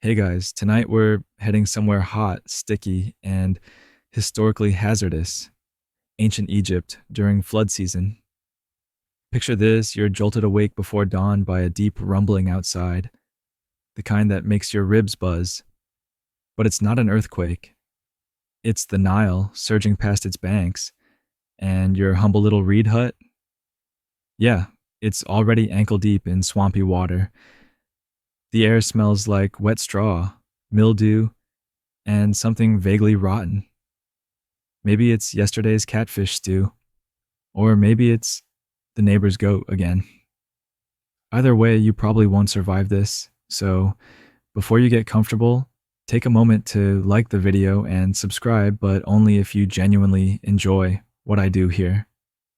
Hey guys, tonight we're heading somewhere hot, sticky, and historically hazardous. Ancient Egypt during flood season. Picture this: you're jolted awake before dawn by a deep rumbling outside, the kind that makes your ribs buzz. But it's not an earthquake, it's the Nile surging past its banks, and your humble little reed hut? Yeah, it's already ankle deep in swampy water. The air smells like wet straw, mildew, and something vaguely rotten. Maybe it's yesterday's catfish stew, or maybe it's the neighbor's goat again. Either way, you probably won't survive this, so before you get comfortable, take a moment to like the video and subscribe, but only if you genuinely enjoy what I do here.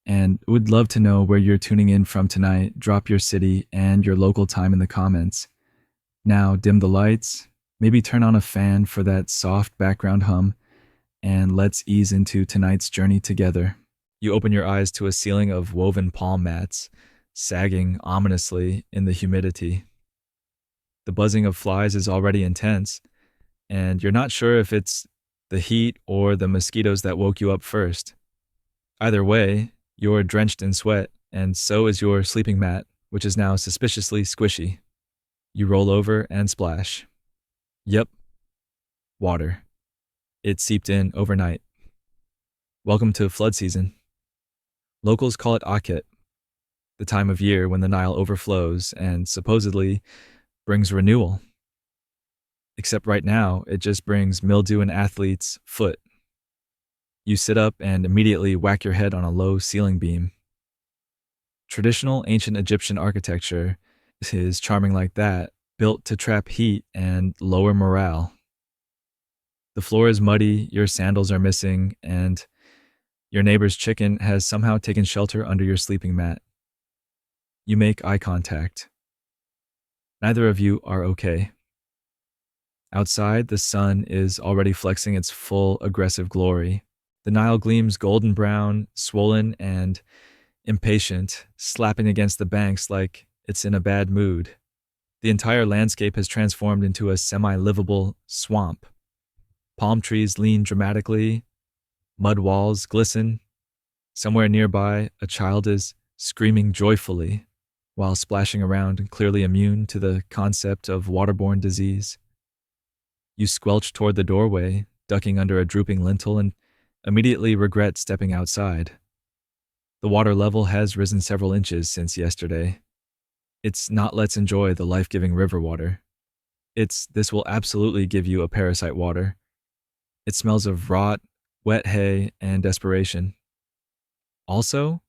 And would love to know where you're tuning in from tonight. Drop your city and your local time in the comments. Now, dim the lights, maybe turn on a fan for that soft background hum, and let's ease into tonight's journey together. You open your eyes to a ceiling of woven palm mats, sagging ominously in the humidity. The buzzing of flies is already intense, and you're not sure if it's the heat or the mosquitoes that woke you up first. Either way, you're drenched in sweat, and so is your sleeping mat, which is now suspiciously squishy. You roll over and splash. Yep, water. It seeped in overnight. Welcome to flood season. Locals call it Akhet, the time of year when the Nile overflows and supposedly brings renewal. Except right now, it just brings mildew and athlete's foot. You sit up and immediately whack your head on a low ceiling beam. Traditional ancient Egyptian architecture is charming like that, built to trap heat and lower morale. The floor is muddy, your sandals are missing, and your neighbor's chicken has somehow taken shelter under your sleeping mat. You make eye contact. Neither of you are okay. Outside, the sun is already flexing its full aggressive glory. The Nile gleams golden brown, swollen, and impatient, slapping against the banks like it's in a bad mood. The entire landscape has transformed into a semi-livable swamp. Palm trees lean dramatically, mud walls glisten. Somewhere nearby, a child is screaming joyfully while splashing around, clearly immune to the concept of waterborne disease. You squelch toward the doorway, ducking under a drooping lintel, and immediately regret stepping outside. The water level has risen several inches since yesterday. It's not let's enjoy the life-giving river water. It's this will absolutely give you a parasite water. It smells of rot, wet hay, and desperation. Also,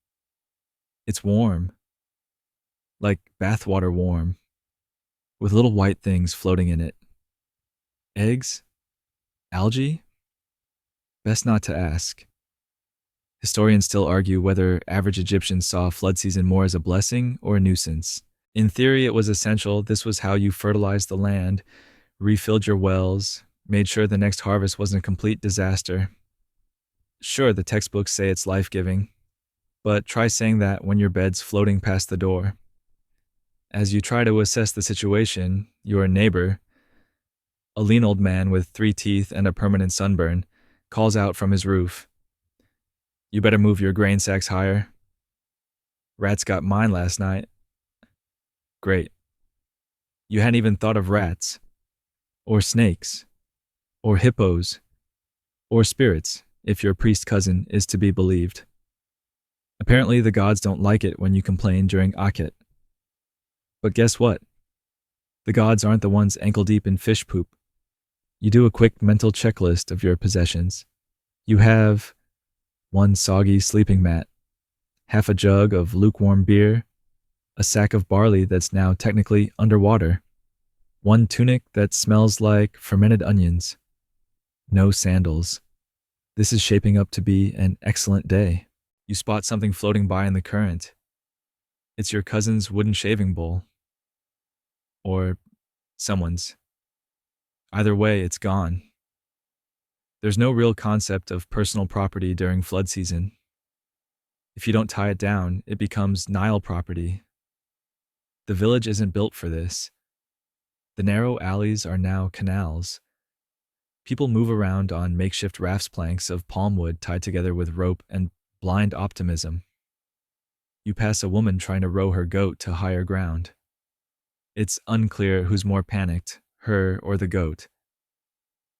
it's warm. Like bathwater warm, with little white things floating in it. Eggs? Algae? Best not to ask. Historians still argue whether average Egyptians saw flood season more as a blessing or a nuisance. In theory, it was essential. This was how you fertilized the land, refilled your wells, made sure the next harvest wasn't a complete disaster. Sure, the textbooks say it's life-giving, but try saying that when your bed's floating past the door. As you try to assess the situation, your neighbor, a lean old man with 3 teeth and a permanent sunburn, calls out from his roof. You better move your grain sacks higher. Rats got mine last night. Great. You hadn't even thought of rats, or snakes, or hippos, or spirits, if your priest cousin is to be believed. Apparently the gods don't like it when you complain during Akhet. But guess what? The gods aren't the ones ankle deep in fish poop. You do a quick mental checklist of your possessions. You have 1 soggy sleeping mat, half a jug of lukewarm beer, a sack of barley that's now technically underwater, 1 tunic that smells like fermented onions, no sandals. This is shaping up to be an excellent day. You spot something floating by in the current. It's your cousin's wooden shaving bowl. Or someone's. Either way, it's gone. There's no real concept of personal property during flood season. If you don't tie it down, it becomes Nile property. The village isn't built for this. The narrow alleys are now canals. People move around on makeshift rafts planks of palm wood tied together with rope and blind optimism. You pass a woman trying to row her goat to higher ground. It's unclear who's more panicked, her or the goat.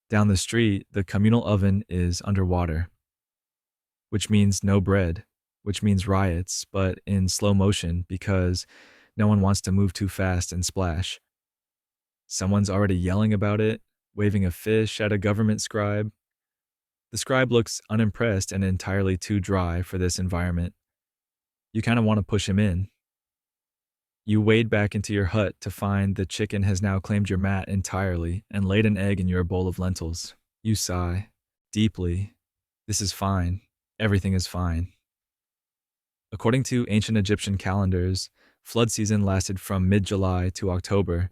Down the street, the communal oven is underwater, which means no bread, which means riots, but in slow motion because no one wants to move too fast and splash. Someone's already yelling about it, waving a fish at a government scribe. The scribe looks unimpressed and entirely too dry for this environment. You kind of want to push him in. You wade back into your hut to find the chicken has now claimed your mat entirely and laid an egg in your bowl of lentils. You sigh, deeply. This is fine. Everything is fine. According to ancient Egyptian calendars, flood season lasted from mid-July to October,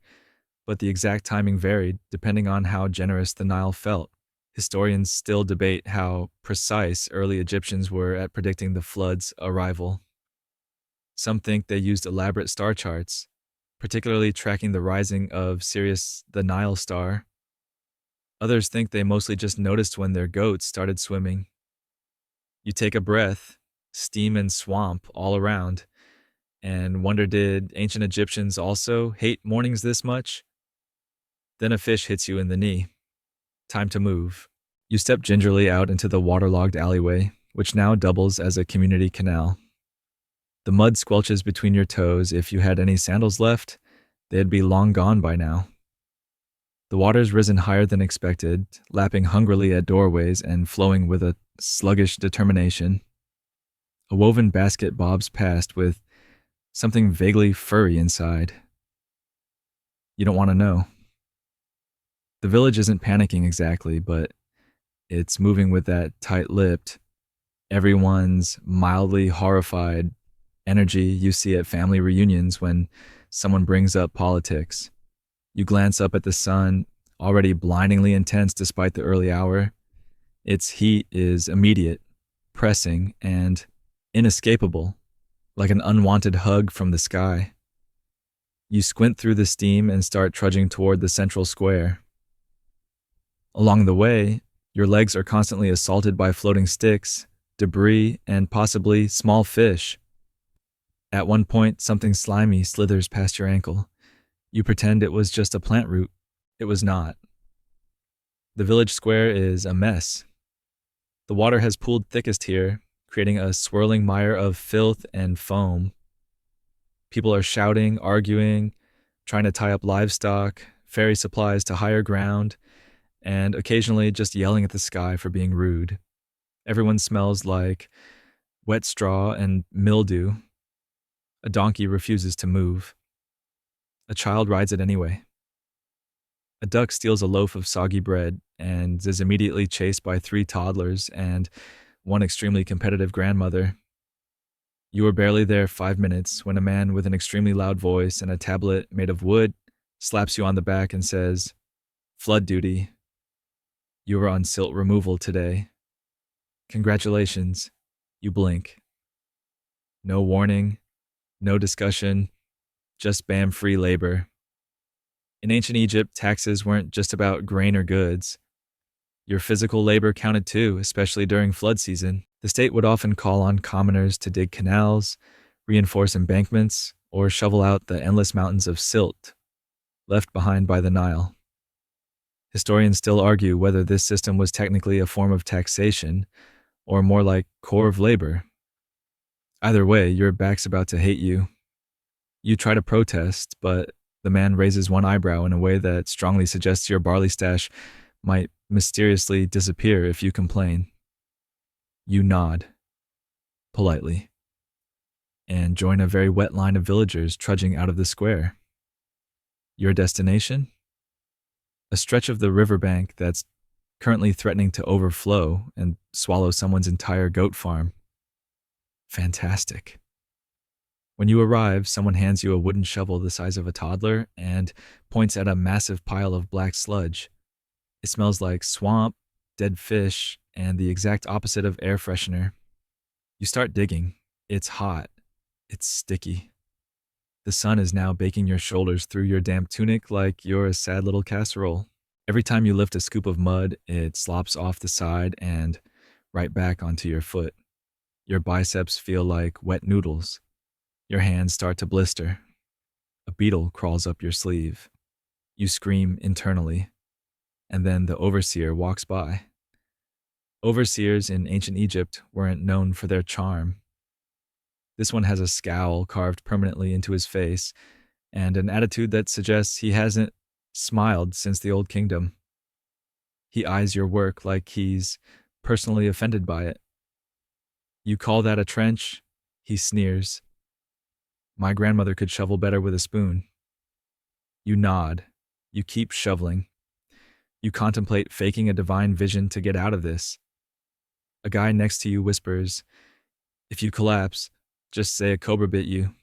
but the exact timing varied depending on how generous the Nile felt. Historians still debate how precise early Egyptians were at predicting the flood's arrival. Some think they used elaborate star charts, particularly tracking the rising of Sirius the Nile star. Others think they mostly just noticed when their goats started swimming. You take a breath, steam and swamp all around, and wonder, did ancient Egyptians also hate mornings this much? Then a fish hits you in the knee. Time to move. You step gingerly out into the waterlogged alleyway, which now doubles as a community canal. The mud squelches between your toes. If you had any sandals left, they'd be long gone by now. The water's risen higher than expected, lapping hungrily at doorways and flowing with a sluggish determination. A woven basket bobs past with something vaguely furry inside. You don't want to know. The village isn't panicking exactly, but it's moving with that tight-lipped, everyone's mildly horrified energy you see at family reunions when someone brings up politics. You glance up at the sun, already blindingly intense despite the early hour. Its heat is immediate, pressing, and inescapable, like an unwanted hug from the sky. You squint through the steam and start trudging toward the central square. Along the way, your legs are constantly assaulted by floating sticks, debris, and possibly small fish. At one point, something slimy slithers past your ankle. You pretend it was just a plant root. It was not. The village square is a mess. The water has pooled thickest here, creating a swirling mire of filth and foam. People are shouting, arguing, trying to tie up livestock, ferry supplies to higher ground, and occasionally just yelling at the sky for being rude. Everyone smells like wet straw and mildew. A donkey refuses to move. A child rides it anyway. A duck steals a loaf of soggy bread and is immediately chased by 3 toddlers and one extremely competitive grandmother. You were barely there 5 minutes when a man with an extremely loud voice and a tablet made of wood slaps you on the back and says, "Flood duty. You were on silt removal today. Congratulations." You blink. No warning, no discussion, just BAM free labor. In ancient Egypt, taxes weren't just about grain or goods. Your physical labor counted too, especially during flood season. The state would often call on commoners to dig canals, reinforce embankments, or shovel out the endless mountains of silt left behind by the Nile. Historians still argue whether this system was technically a form of taxation or more like core of labor. Either way, your back's about to hate you. You try to protest, but the man raises one eyebrow in a way that strongly suggests your barley stash might mysteriously disappear if you complain. You nod, politely, and join a very wet line of villagers trudging out of the square. Your destination? A stretch of the riverbank that's currently threatening to overflow and swallow someone's entire goat farm. Fantastic. When you arrive, someone hands you a wooden shovel the size of a toddler and points at a massive pile of black sludge. It smells like swamp, dead fish, and the exact opposite of air freshener. You start digging. It's hot. It's sticky. The sun is now baking your shoulders through your damp tunic like you're a sad little casserole. Every time you lift a scoop of mud, it slops off the side and right back onto your foot. Your biceps feel like wet noodles. Your hands start to blister. A beetle crawls up your sleeve. You scream internally, and then the overseer walks by. Overseers in ancient Egypt weren't known for their charm. This one has a scowl carved permanently into his face and an attitude that suggests he hasn't smiled since the Old Kingdom. He eyes your work like he's personally offended by it. You call that a trench? He sneers. My grandmother could shovel better with a spoon. You nod. You keep shoveling. You contemplate faking a divine vision to get out of this. A guy next to you whispers, "If you collapse, just say a cobra bit you."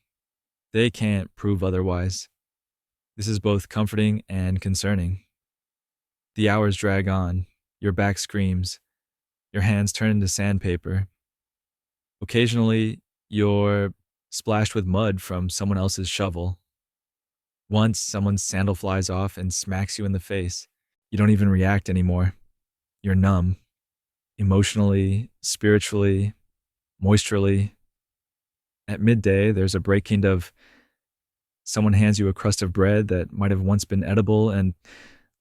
They can't prove otherwise. This is both comforting and concerning. The hours drag on. Your back screams. Your hands turn into sandpaper. Occasionally, you're splashed with mud from someone else's shovel. Once, someone's sandal flies off and smacks you in the face. You don't even react anymore. You're numb. Emotionally, spiritually, moisturally. At midday, there's a break-in of someone hands you a crust of bread that might have once been edible and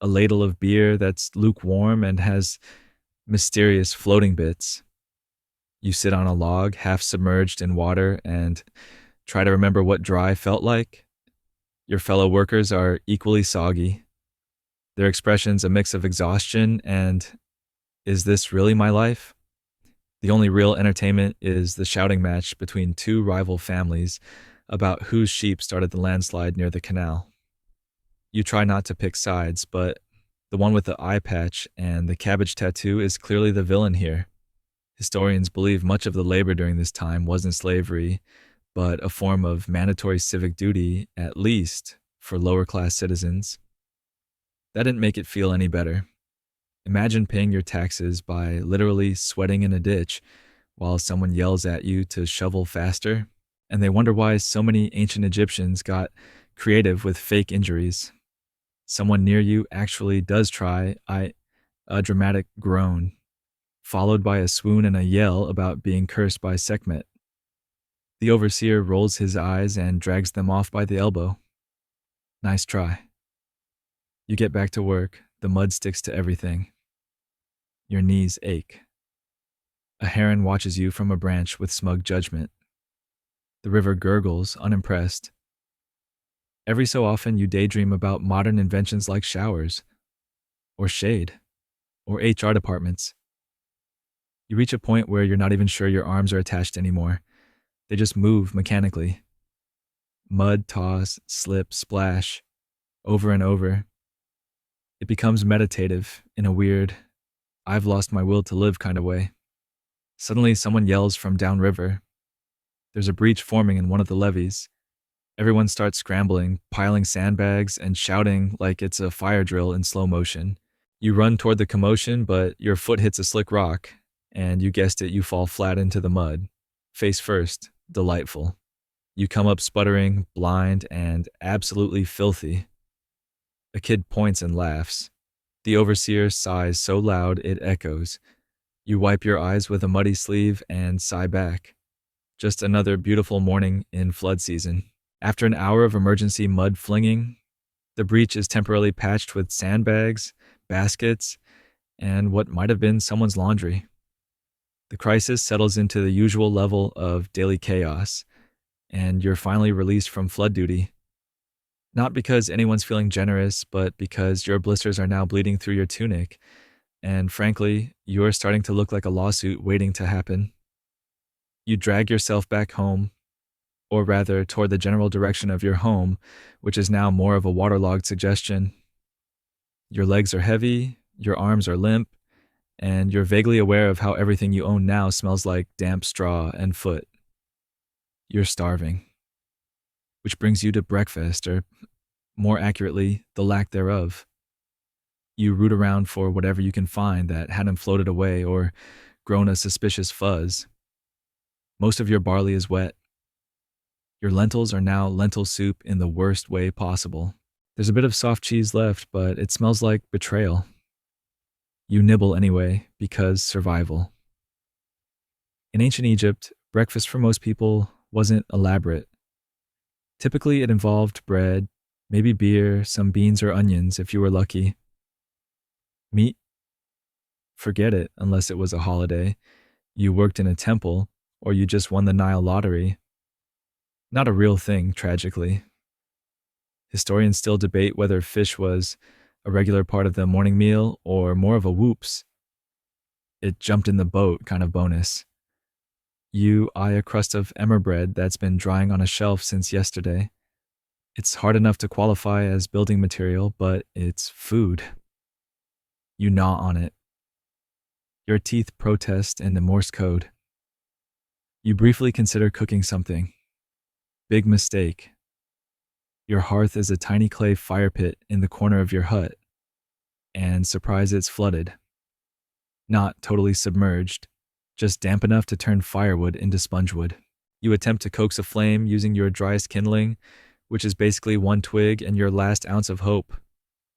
a ladle of beer that's lukewarm and has mysterious floating bits. You sit on a log, half submerged in water, and try to remember what dry felt like. Your fellow workers are equally soggy. Their expressions a mix of exhaustion and, is this really my life? The only real entertainment is the shouting match between two rival families about whose sheep started the landslide near the canal. You try not to pick sides, but the one with the eye patch and the cabbage tattoo is clearly the villain here. Historians believe much of the labor during this time wasn't slavery, but a form of mandatory civic duty, at least for lower-class citizens. That didn't make it feel any better. Imagine paying your taxes by literally sweating in a ditch while someone yells at you to shovel faster, and they wonder why so many ancient Egyptians got creative with fake injuries. Someone near you actually does try a dramatic groan, followed by a swoon and a yell about being cursed by Sekhmet. The overseer rolls his eyes and drags them off by the elbow. Nice try. You get back to work. The mud sticks to everything. Your knees ache. A heron watches you from a branch with smug judgment. The river gurgles, unimpressed. Every so often you daydream about modern inventions like showers, or shade, or HR departments. You reach a point where you're not even sure your arms are attached anymore. They just move mechanically. Mud, toss, slip, splash, over and over. It becomes meditative in a weird, I've lost my will to live kind of way. Suddenly someone yells from downriver. There's a breach forming in one of the levees. Everyone starts scrambling, piling sandbags, and shouting like it's a fire drill in slow motion. You run toward the commotion, but your foot hits a slick rock, and you guessed it, you fall flat into the mud. Face first, delightful. You come up sputtering, blind, and absolutely filthy. A kid points and laughs. The overseer sighs so loud it echoes. You wipe your eyes with a muddy sleeve and sigh back. Just another beautiful morning in flood season. After an hour of emergency mud flinging, the breach is temporarily patched with sandbags, baskets, and what might have been someone's laundry. The crisis settles into the usual level of daily chaos, and you're finally released from flood duty. Not because anyone's feeling generous, but because your blisters are now bleeding through your tunic, and frankly, you're starting to look like a lawsuit waiting to happen. You drag yourself back home, or rather toward the general direction of your home, which is now more of a waterlogged suggestion. Your legs are heavy, your arms are limp, and you're vaguely aware of how everything you own now smells like damp straw and foot. You're starving. Which brings you to breakfast, or more accurately, the lack thereof. You root around for whatever you can find that hadn't floated away or grown a suspicious fuzz. Most of your barley is wet. Your lentils are now lentil soup in the worst way possible. There's a bit of soft cheese left, but it smells like betrayal. You nibble anyway, because survival. In ancient Egypt, breakfast for most people wasn't elaborate. Typically, it involved bread, maybe beer, some beans or onions if you were lucky. Meat? Forget it, unless it was a holiday, you worked in a temple, or you just won the Nile lottery. Not a real thing, tragically. Historians still debate whether fish was a regular part of the morning meal or more of a whoops. It jumped in the boat kind of bonus. You eye a crust of emmer bread that's been drying on a shelf since yesterday. It's hard enough to qualify as building material, but it's food. You gnaw on it. Your teeth protest in the Morse code. You briefly consider cooking something. Big mistake. Your hearth is a tiny clay fire pit in the corner of your hut, and surprise, it's flooded. Not totally submerged, just damp enough to turn firewood into spongewood. You attempt to coax a flame using your driest kindling, which is basically one twig and your last ounce of hope.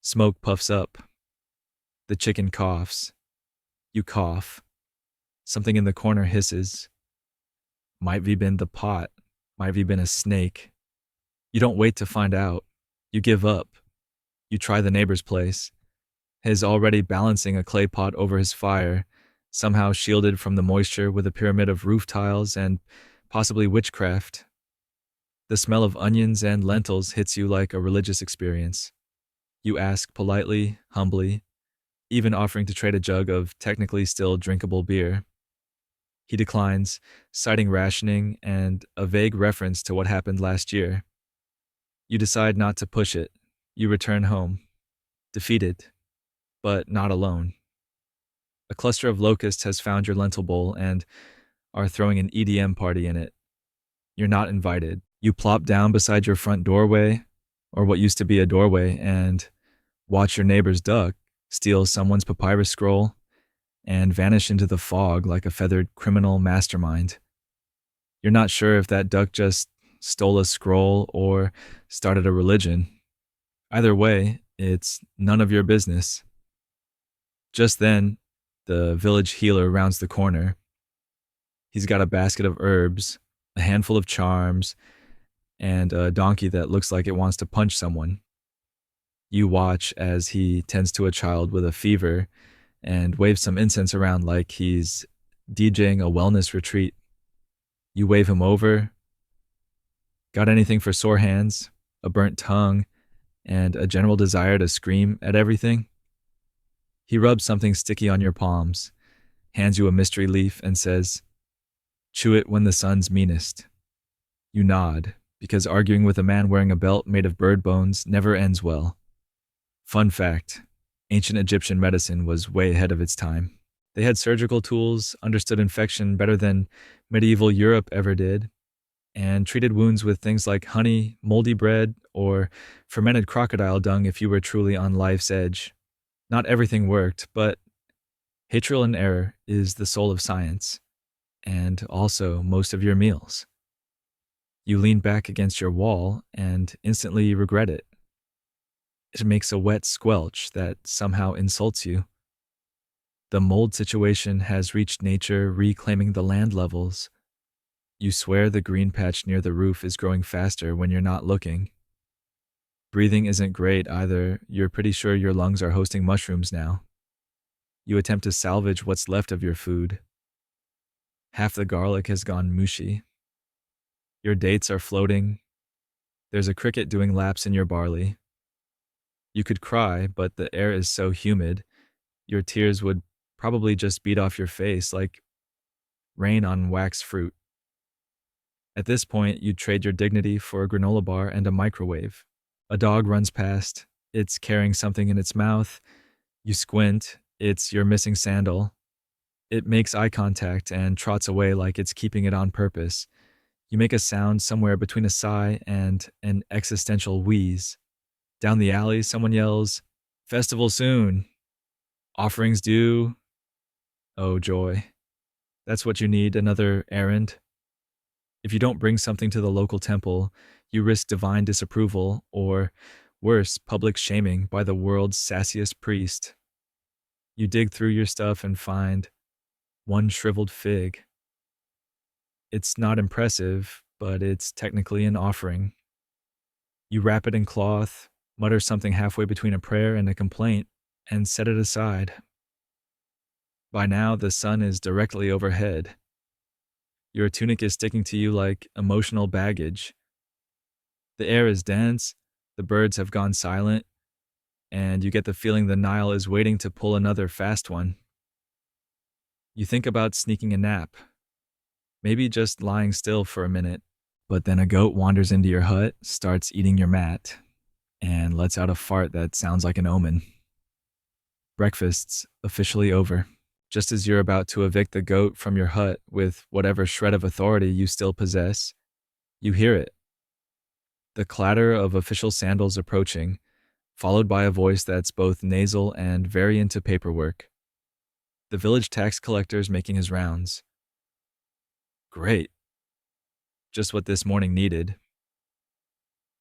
Smoke puffs up. The chicken coughs. You cough. Something in the corner hisses. Might be been the pot. Might be been a snake. You don't wait to find out. You give up. You try the neighbor's place. He's already balancing a clay pot over his fire, somehow shielded from the moisture with a pyramid of roof tiles and possibly witchcraft. The smell of onions and lentils hits you like a religious experience. You ask politely, humbly, even offering to trade a jug of technically still drinkable beer. He declines, citing rationing and a vague reference to what happened last year. You decide not to push it. You return home, defeated, but not alone. A cluster of locusts has found your lentil bowl and are throwing an EDM party in it. You're not invited. You plop down beside your front doorway, or what used to be a doorway, and watch your neighbor's duck steal someone's papyrus scroll and vanish into the fog like a feathered criminal mastermind. You're not sure if that duck just stole a scroll or started a religion. Either way, it's none of your business. Just then, the village healer rounds the corner. He's got a basket of herbs, a handful of charms, and a donkey that looks like it wants to punch someone. You watch as he tends to a child with a fever and waves some incense around like he's DJing a wellness retreat. You wave him over. Got anything for sore hands, a burnt tongue, and a general desire to scream at everything? He rubs something sticky on your palms, hands you a mystery leaf, and says, "Chew it when the sun's meanest." You nod, because arguing with a man wearing a belt made of bird bones never ends well. Fun fact, ancient Egyptian medicine was way ahead of its time. They had surgical tools, understood infection better than medieval Europe ever did, and treated wounds with things like honey, moldy bread, or fermented crocodile dung if you were truly on life's edge. Not everything worked, but trial and error is the soul of science, and also most of your meals. You lean back against your wall and instantly regret it. It makes a wet squelch that somehow insults you. The mold situation has reached nature reclaiming the land levels. You swear the green patch near the roof is growing faster when you're not looking. Breathing isn't great either. You're pretty sure your lungs are hosting mushrooms now. You attempt to salvage what's left of your food. Half the garlic has gone mushy. Your dates are floating. There's a cricket doing laps in your barley. You could cry, but the air is so humid, your tears would probably just beat off your face like rain on wax fruit. At this point, you'd trade your dignity for a granola bar and a microwave. A dog runs past. It's carrying something in its mouth. You squint. It's your missing sandal. It makes eye contact and trots away like it's keeping it on purpose. You make a sound somewhere between a sigh and an existential wheeze. Down the alley, someone yells, "Festival soon. Offerings due." Oh, joy. That's what you need, another errand. If you don't bring something to the local temple, you risk divine disapproval or, worse, public shaming by the world's sassiest priest. You dig through your stuff and find one shriveled fig. It's not impressive, but it's technically an offering. You wrap it in cloth, mutter something halfway between a prayer and a complaint, and set it aside. By now, the sun is directly overhead. Your tunic is sticking to you like emotional baggage. The air is dense, the birds have gone silent, and you get the feeling the Nile is waiting to pull another fast one. You think about sneaking a nap, maybe just lying still for a minute, but then a goat wanders into your hut, starts eating your mat, and lets out a fart that sounds like an omen. Breakfast's officially over. Just as you're about to evict the goat from your hut with whatever shred of authority you still possess, you hear it. The clatter of official sandals approaching, followed by a voice that's both nasal and very into paperwork. The village tax collector's making his rounds. Great. Just what this morning needed.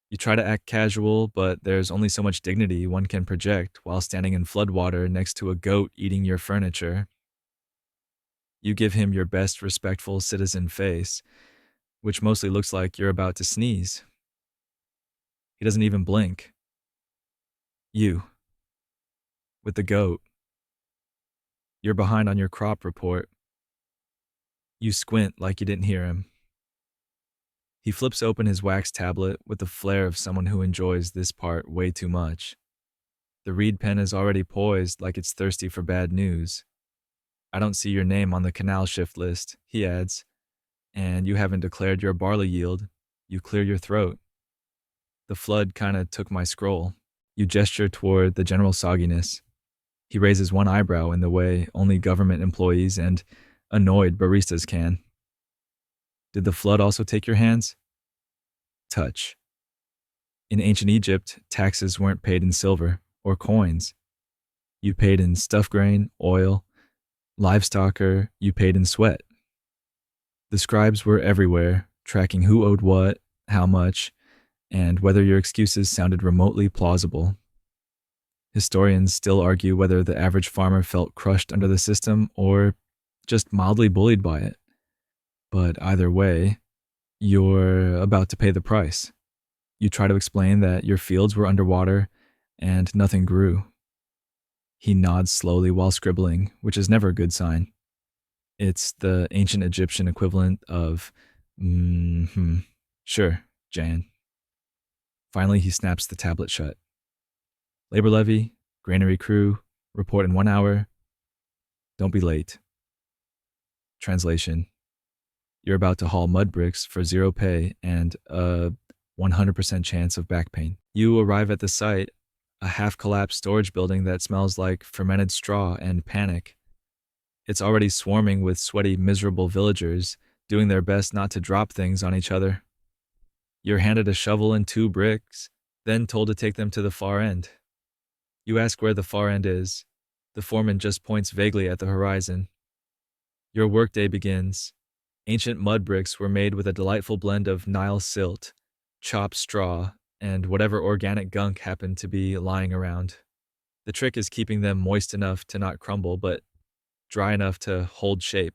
You try to act casual, but there's only so much dignity one can project while standing in floodwater next to a goat eating your furniture. You give him your best respectful citizen face, which mostly looks like you're about to sneeze. He doesn't even blink. You, with the goat. You're behind on your crop report. You squint like you didn't hear him. He flips open his wax tablet with the flair of someone who enjoys this part way too much. The reed pen is already poised like it's thirsty for bad news. I don't see your name on the canal shift list, he adds, and you haven't declared your barley yield. You clear your throat. The flood kinda took my scroll. You gesture toward the general sogginess. He raises one eyebrow in the way only government employees and annoyed baristas can. Did the flood also take your hands? Touch. In ancient Egypt, taxes weren't paid in silver or coins. You paid in stuff grain, oil, livestock, or you paid in sweat. The scribes were everywhere, tracking who owed what, how much, and whether your excuses sounded remotely plausible. Historians still argue whether the average farmer felt crushed under the system or just mildly bullied by it. But either way, you're about to pay the price. You try to explain that your fields were underwater and nothing grew. He nods slowly while scribbling, which is never a good sign. It's the ancient Egyptian equivalent of, sure, Jan. Finally, he snaps the tablet shut. Labor levy, granary crew, report in 1 hour. Don't be late. Translation. You're about to haul mud bricks for 0 pay and a 100% chance of back pain. You arrive at the site, a half-collapsed storage building that smells like fermented straw and panic. It's already swarming with sweaty, miserable villagers, doing their best not to drop things on each other. You're handed a shovel and 2 bricks, then told to take them to the far end. You ask where the far end is. The foreman just points vaguely at the horizon. Your workday begins. Ancient mud bricks were made with a delightful blend of Nile silt, chopped straw, and whatever organic gunk happened to be lying around. The trick is keeping them moist enough to not crumble, but dry enough to hold shape.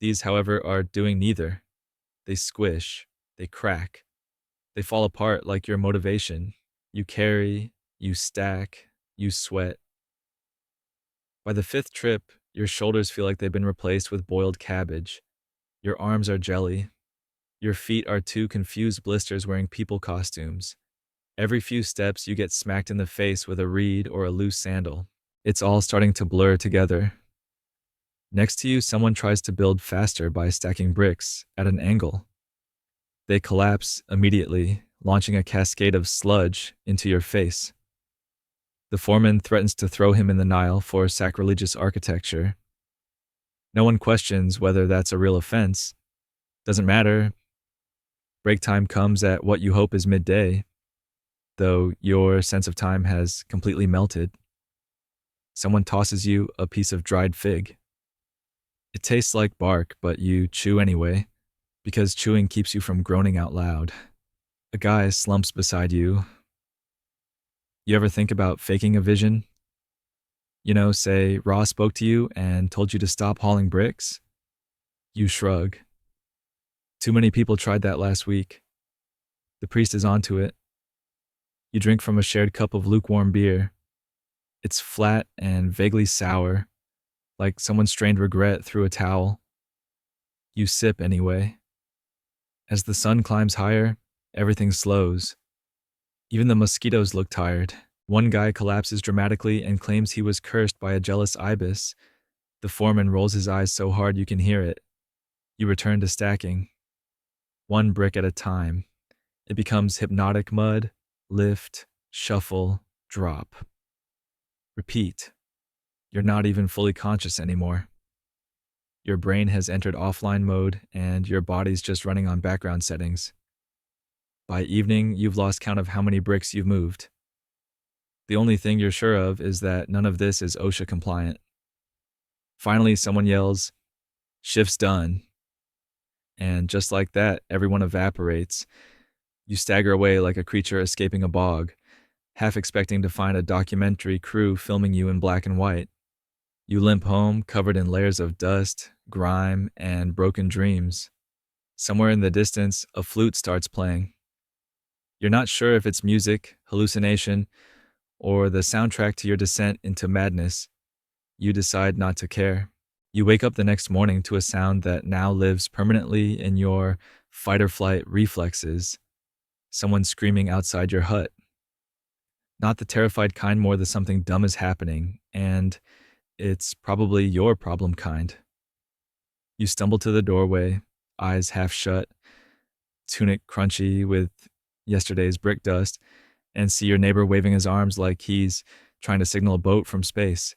These, however, are doing neither. They squish, they crack, they fall apart like your motivation. You carry, you stack, you sweat. By the 5th trip, your shoulders feel like they've been replaced with boiled cabbage. Your arms are jelly. Your feet are 2 confused blisters wearing people costumes. Every few steps, you get smacked in the face with a reed or a loose sandal. It's all starting to blur together. Next to you, someone tries to build faster by stacking bricks at an angle. They collapse immediately, launching a cascade of sludge into your face. The foreman threatens to throw him in the Nile for sacrilegious architecture. No one questions whether that's a real offense. Doesn't matter. Break time comes at what you hope is midday, though your sense of time has completely melted. Someone tosses you a piece of dried fig. It tastes like bark, but you chew anyway. because chewing keeps you from groaning out loud. A guy slumps beside you. You ever think about faking a vision? Say Ross spoke to you and told you to stop hauling bricks? You shrug. Too many people tried that last week. The priest is onto it. You drink from a shared cup of lukewarm beer. It's flat and vaguely sour, like someone strained regret through a towel. You sip anyway. As the sun climbs higher, everything slows. Even the mosquitoes look tired. One guy collapses dramatically and claims he was cursed by a jealous ibis. The foreman rolls his eyes so hard you can hear it. You return to stacking. One brick at a time. It becomes hypnotic mud, lift, shuffle, drop. Repeat. You're not even fully conscious anymore. Your brain has entered offline mode and your body's just running on background settings. By evening, you've lost count of how many bricks you've moved. The only thing you're sure of is that none of this is OSHA compliant. Finally, someone yells, "Shift's done." And just like that, everyone evaporates. You stagger away like a creature escaping a bog, half expecting to find a documentary crew filming you in black and white. You limp home, covered in layers of dust, grime, and broken dreams. Somewhere in the distance, a flute starts playing. You're not sure if it's music, hallucination, or the soundtrack to your descent into madness. You decide not to care. You wake up the next morning to a sound that now lives permanently in your fight-or-flight reflexes. Someone screaming outside your hut. Not the terrified kind, more the something dumb is happening, and it's probably your problem kind. You stumble to the doorway, eyes half shut, tunic crunchy with yesterday's brick dust, and see your neighbor waving his arms like he's trying to signal a boat from space.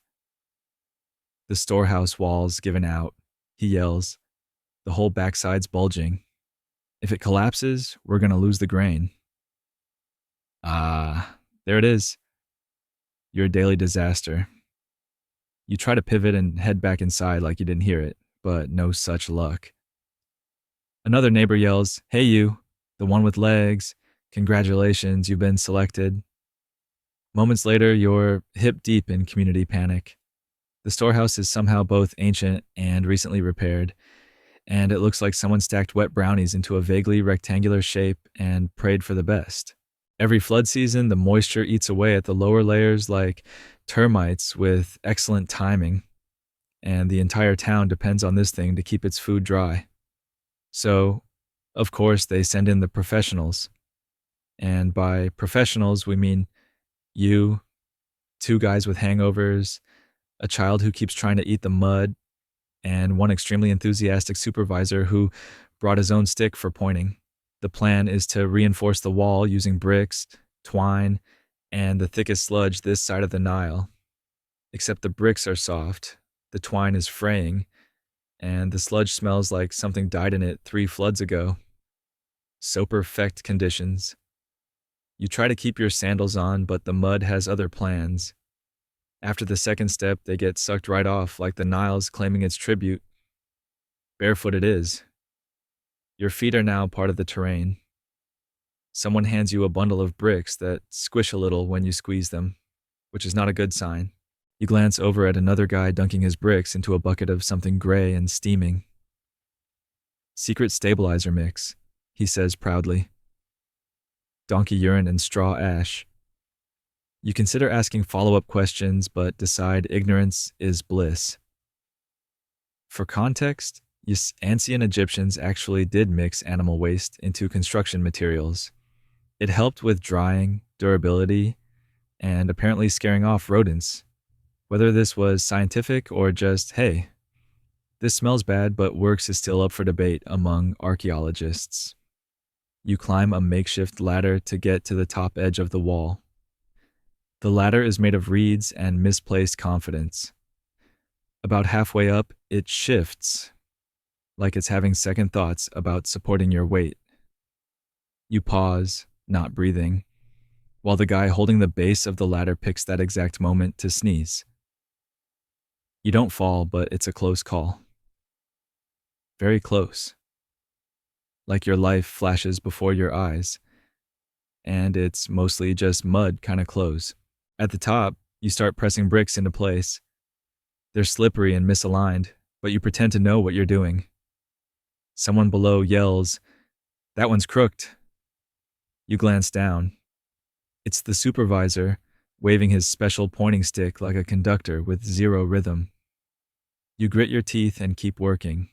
The storehouse wall's given out, he yells, the whole backside's bulging. If it collapses, we're gonna lose the grain. There it is. Your daily disaster. You try to pivot and head back inside like you didn't hear it, but no such luck. Another neighbor yells, "Hey you, the one with legs, congratulations, you've been selected." Moments later, you're hip deep in community panic. The storehouse is somehow both ancient and recently repaired, and it looks like someone stacked wet brownies into a vaguely rectangular shape and prayed for the best. Every flood season, the moisture eats away at the lower layers like termites with excellent timing, and the entire town depends on this thing to keep its food dry. So, of course, they send in the professionals. And by professionals, we mean you, two guys with hangovers, a child who keeps trying to eat the mud, and one extremely enthusiastic supervisor who brought his own stick for pointing. The plan is to reinforce the wall using bricks, twine, and the thickest sludge this side of the Nile. Except the bricks are soft, the twine is fraying, and the sludge smells like something died in it 3 floods ago. So perfect conditions. You try to keep your sandals on, but the mud has other plans. After the second step, they get sucked right off like the Nile's claiming its tribute. Barefoot it is. Your feet are now part of the terrain. Someone hands you a bundle of bricks that squish a little when you squeeze them, which is not a good sign. You glance over at another guy dunking his bricks into a bucket of something gray and steaming. "Secret stabilizer mix," he says proudly. Donkey urine and straw ash. You consider asking follow-up questions, but decide ignorance is bliss. For context, ancient Egyptians actually did mix animal waste into construction materials. It helped with drying, durability, and apparently scaring off rodents. Whether this was scientific or just, hey, this smells bad but works is still up for debate among archaeologists. You climb a makeshift ladder to get to the top edge of the wall. The ladder is made of reeds and misplaced confidence. About halfway up, it shifts, like it's having second thoughts about supporting your weight. You pause, not breathing, while the guy holding the base of the ladder picks that exact moment to sneeze. You don't fall, but it's a close call. Very close. like your life flashes before your eyes, and it's mostly just mud kind of close. At the top, you start pressing bricks into place. They're slippery and misaligned, but you pretend to know what you're doing. Someone below yells, "That one's crooked." You glance down. It's the supervisor, waving his special pointing stick like a conductor with zero rhythm. You grit your teeth and keep working.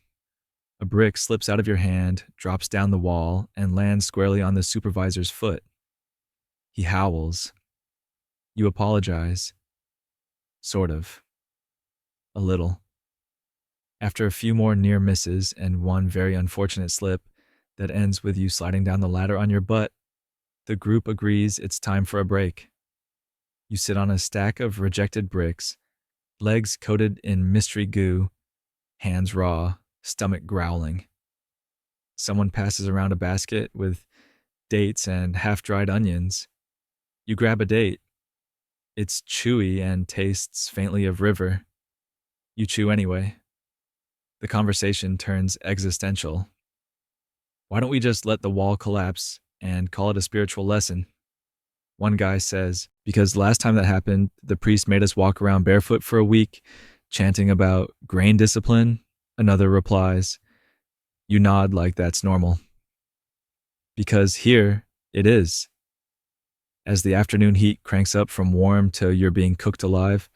A brick slips out of your hand, drops down the wall, and lands squarely on the supervisor's foot. He howls. You apologize. Sort of. A little. After a few more near misses and one very unfortunate slip that ends with you sliding down the ladder on your butt, the group agrees it's time for a break. You sit on a stack of rejected bricks, legs coated in mystery goo, hands raw, stomach growling. Someone passes around a basket with dates and half-dried onions. You grab a date. It's chewy and tastes faintly of river. You chew anyway. The conversation turns existential. Why don't we just let the wall collapse and call it a spiritual lesson? One guy says, because last time that happened, the priest made us walk around barefoot for a week, chanting about grain discipline. Another replies, you nod like that's normal. Because here, it is. As the afternoon heat cranks up from warm to you're being cooked alive,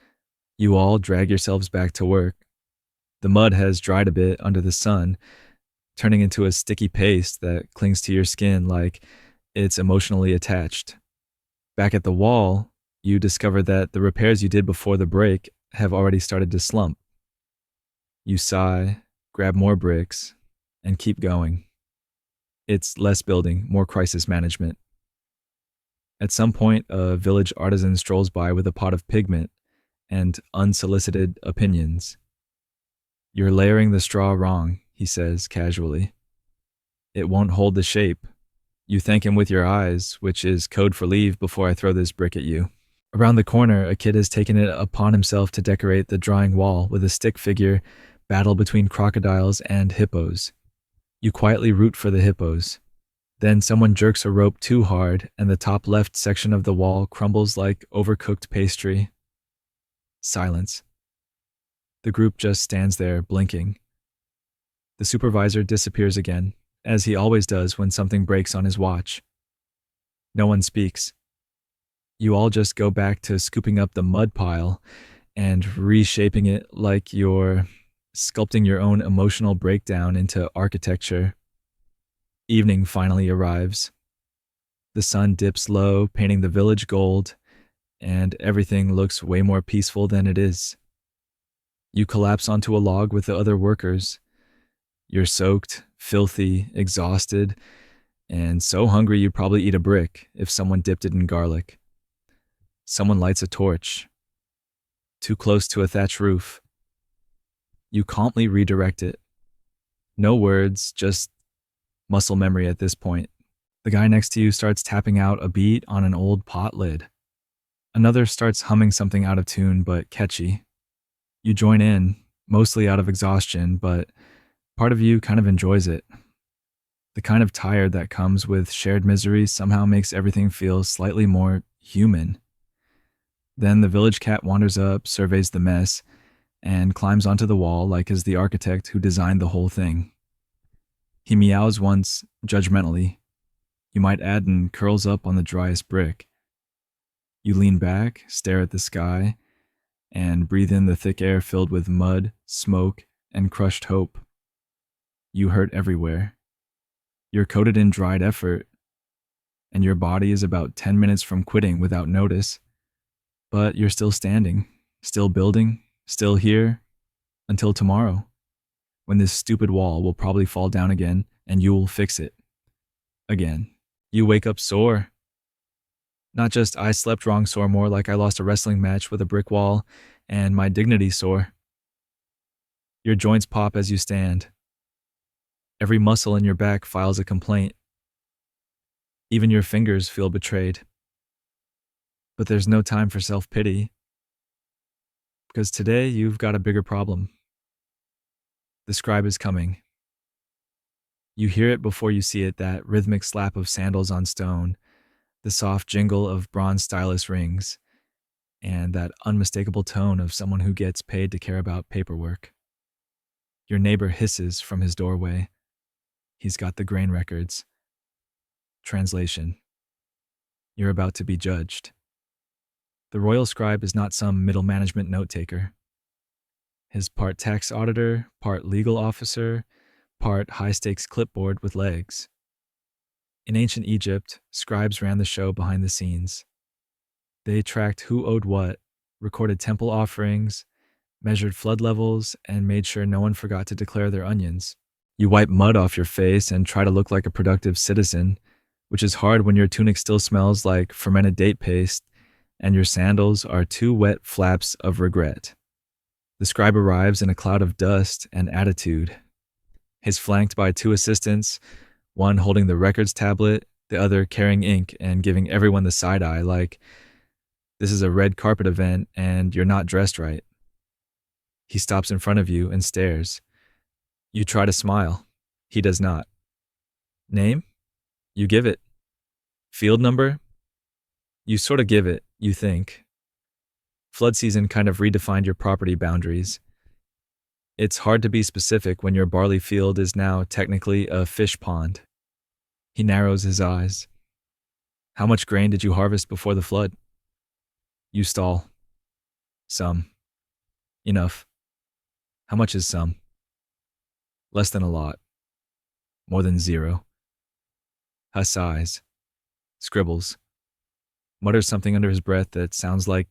you all drag yourselves back to work. The mud has dried a bit under the sun, turning into a sticky paste that clings to your skin like it's emotionally attached. Back at the wall, you discover that the repairs you did before the break have already started to slump. You sigh, grab more bricks, and keep going. It's less building, more crisis management. At some point, a village artisan strolls by with a pot of pigment and unsolicited opinions. You're layering the straw wrong, he says casually. It won't hold the shape. You thank him with your eyes, which is code for leave before I throw this brick at you. Around the corner, a kid has taken it upon himself to decorate the drawing wall with a stick figure battle between crocodiles and hippos. You quietly root for the hippos. Then someone jerks a rope too hard, and the top left section of the wall crumbles like overcooked pastry. Silence. The group just stands there, blinking. The supervisor disappears again, as he always does when something breaks on his watch. No one speaks. You all just go back to scooping up the mud pile and reshaping it like you're sculpting your own emotional breakdown into architecture. Evening finally arrives. The sun dips low, painting the village gold, and everything looks way more peaceful than it is. You collapse onto a log with the other workers. You're soaked, filthy, exhausted, and so hungry you'd probably eat a brick if someone dipped it in garlic. Someone lights a torch. Too close to a thatch roof. You calmly redirect it. No words, just muscle memory at this point. The guy next to you starts tapping out a beat on an old pot lid. Another starts humming something out of tune but catchy. You join in, mostly out of exhaustion, but part of you kind of enjoys it. The kind of tired that comes with shared misery somehow makes everything feel slightly more human. Then the village cat wanders up, surveys the mess, and climbs onto the wall like is the architect who designed the whole thing. He meows once, judgmentally. You might add, and curls up on the driest brick. You lean back, stare at the sky, and breathe in the thick air filled with mud, smoke, and crushed hope. You hurt everywhere. You're coated in dried effort, and your body is about 10 minutes from quitting without notice. But you're still standing, still building, still here, until tomorrow, when this stupid wall will probably fall down again and you will fix it. Again. You wake up sore. Not just I slept wrong sore, more like I lost a wrestling match with a brick wall and my dignity sore. Your joints pop as you stand. Every muscle in your back files a complaint. Even your fingers feel betrayed. But there's no time for self-pity. Because today you've got a bigger problem. The scribe is coming. You hear it before you see it, that rhythmic slap of sandals on stone, the soft jingle of bronze stylus rings, and that unmistakable tone of someone who gets paid to care about paperwork. Your neighbor hisses from his doorway. He's got the grain records. Translation: you're about to be judged. The royal scribe is not some middle management note taker. His part tax auditor, part legal officer, part high stakes clipboard with legs. In ancient Egypt, scribes ran the show behind the scenes. They tracked who owed what, recorded temple offerings, measured flood levels, and made sure no one forgot to declare their onions. You wipe mud off your face and try to look like a productive citizen, which is hard when your tunic still smells like fermented date paste and your sandals are two wet flaps of regret. The scribe arrives in a cloud of dust and attitude. He's flanked by two assistants, one holding the records tablet, the other carrying ink and giving everyone the side eye like, this is a red carpet event and you're not dressed right. He stops in front of you and stares. You try to smile. He does not. Name? You give it. Field number? You sort of give it, you think. Flood season kind of redefined your property boundaries. It's hard to be specific when your barley field is now technically a fish pond. He narrows his eyes. How much grain did you harvest before the flood? You stall. Some. Enough. How much is some? Less than a lot. More than zero. Huss sighs. Scribbles. Mutters something under his breath that sounds like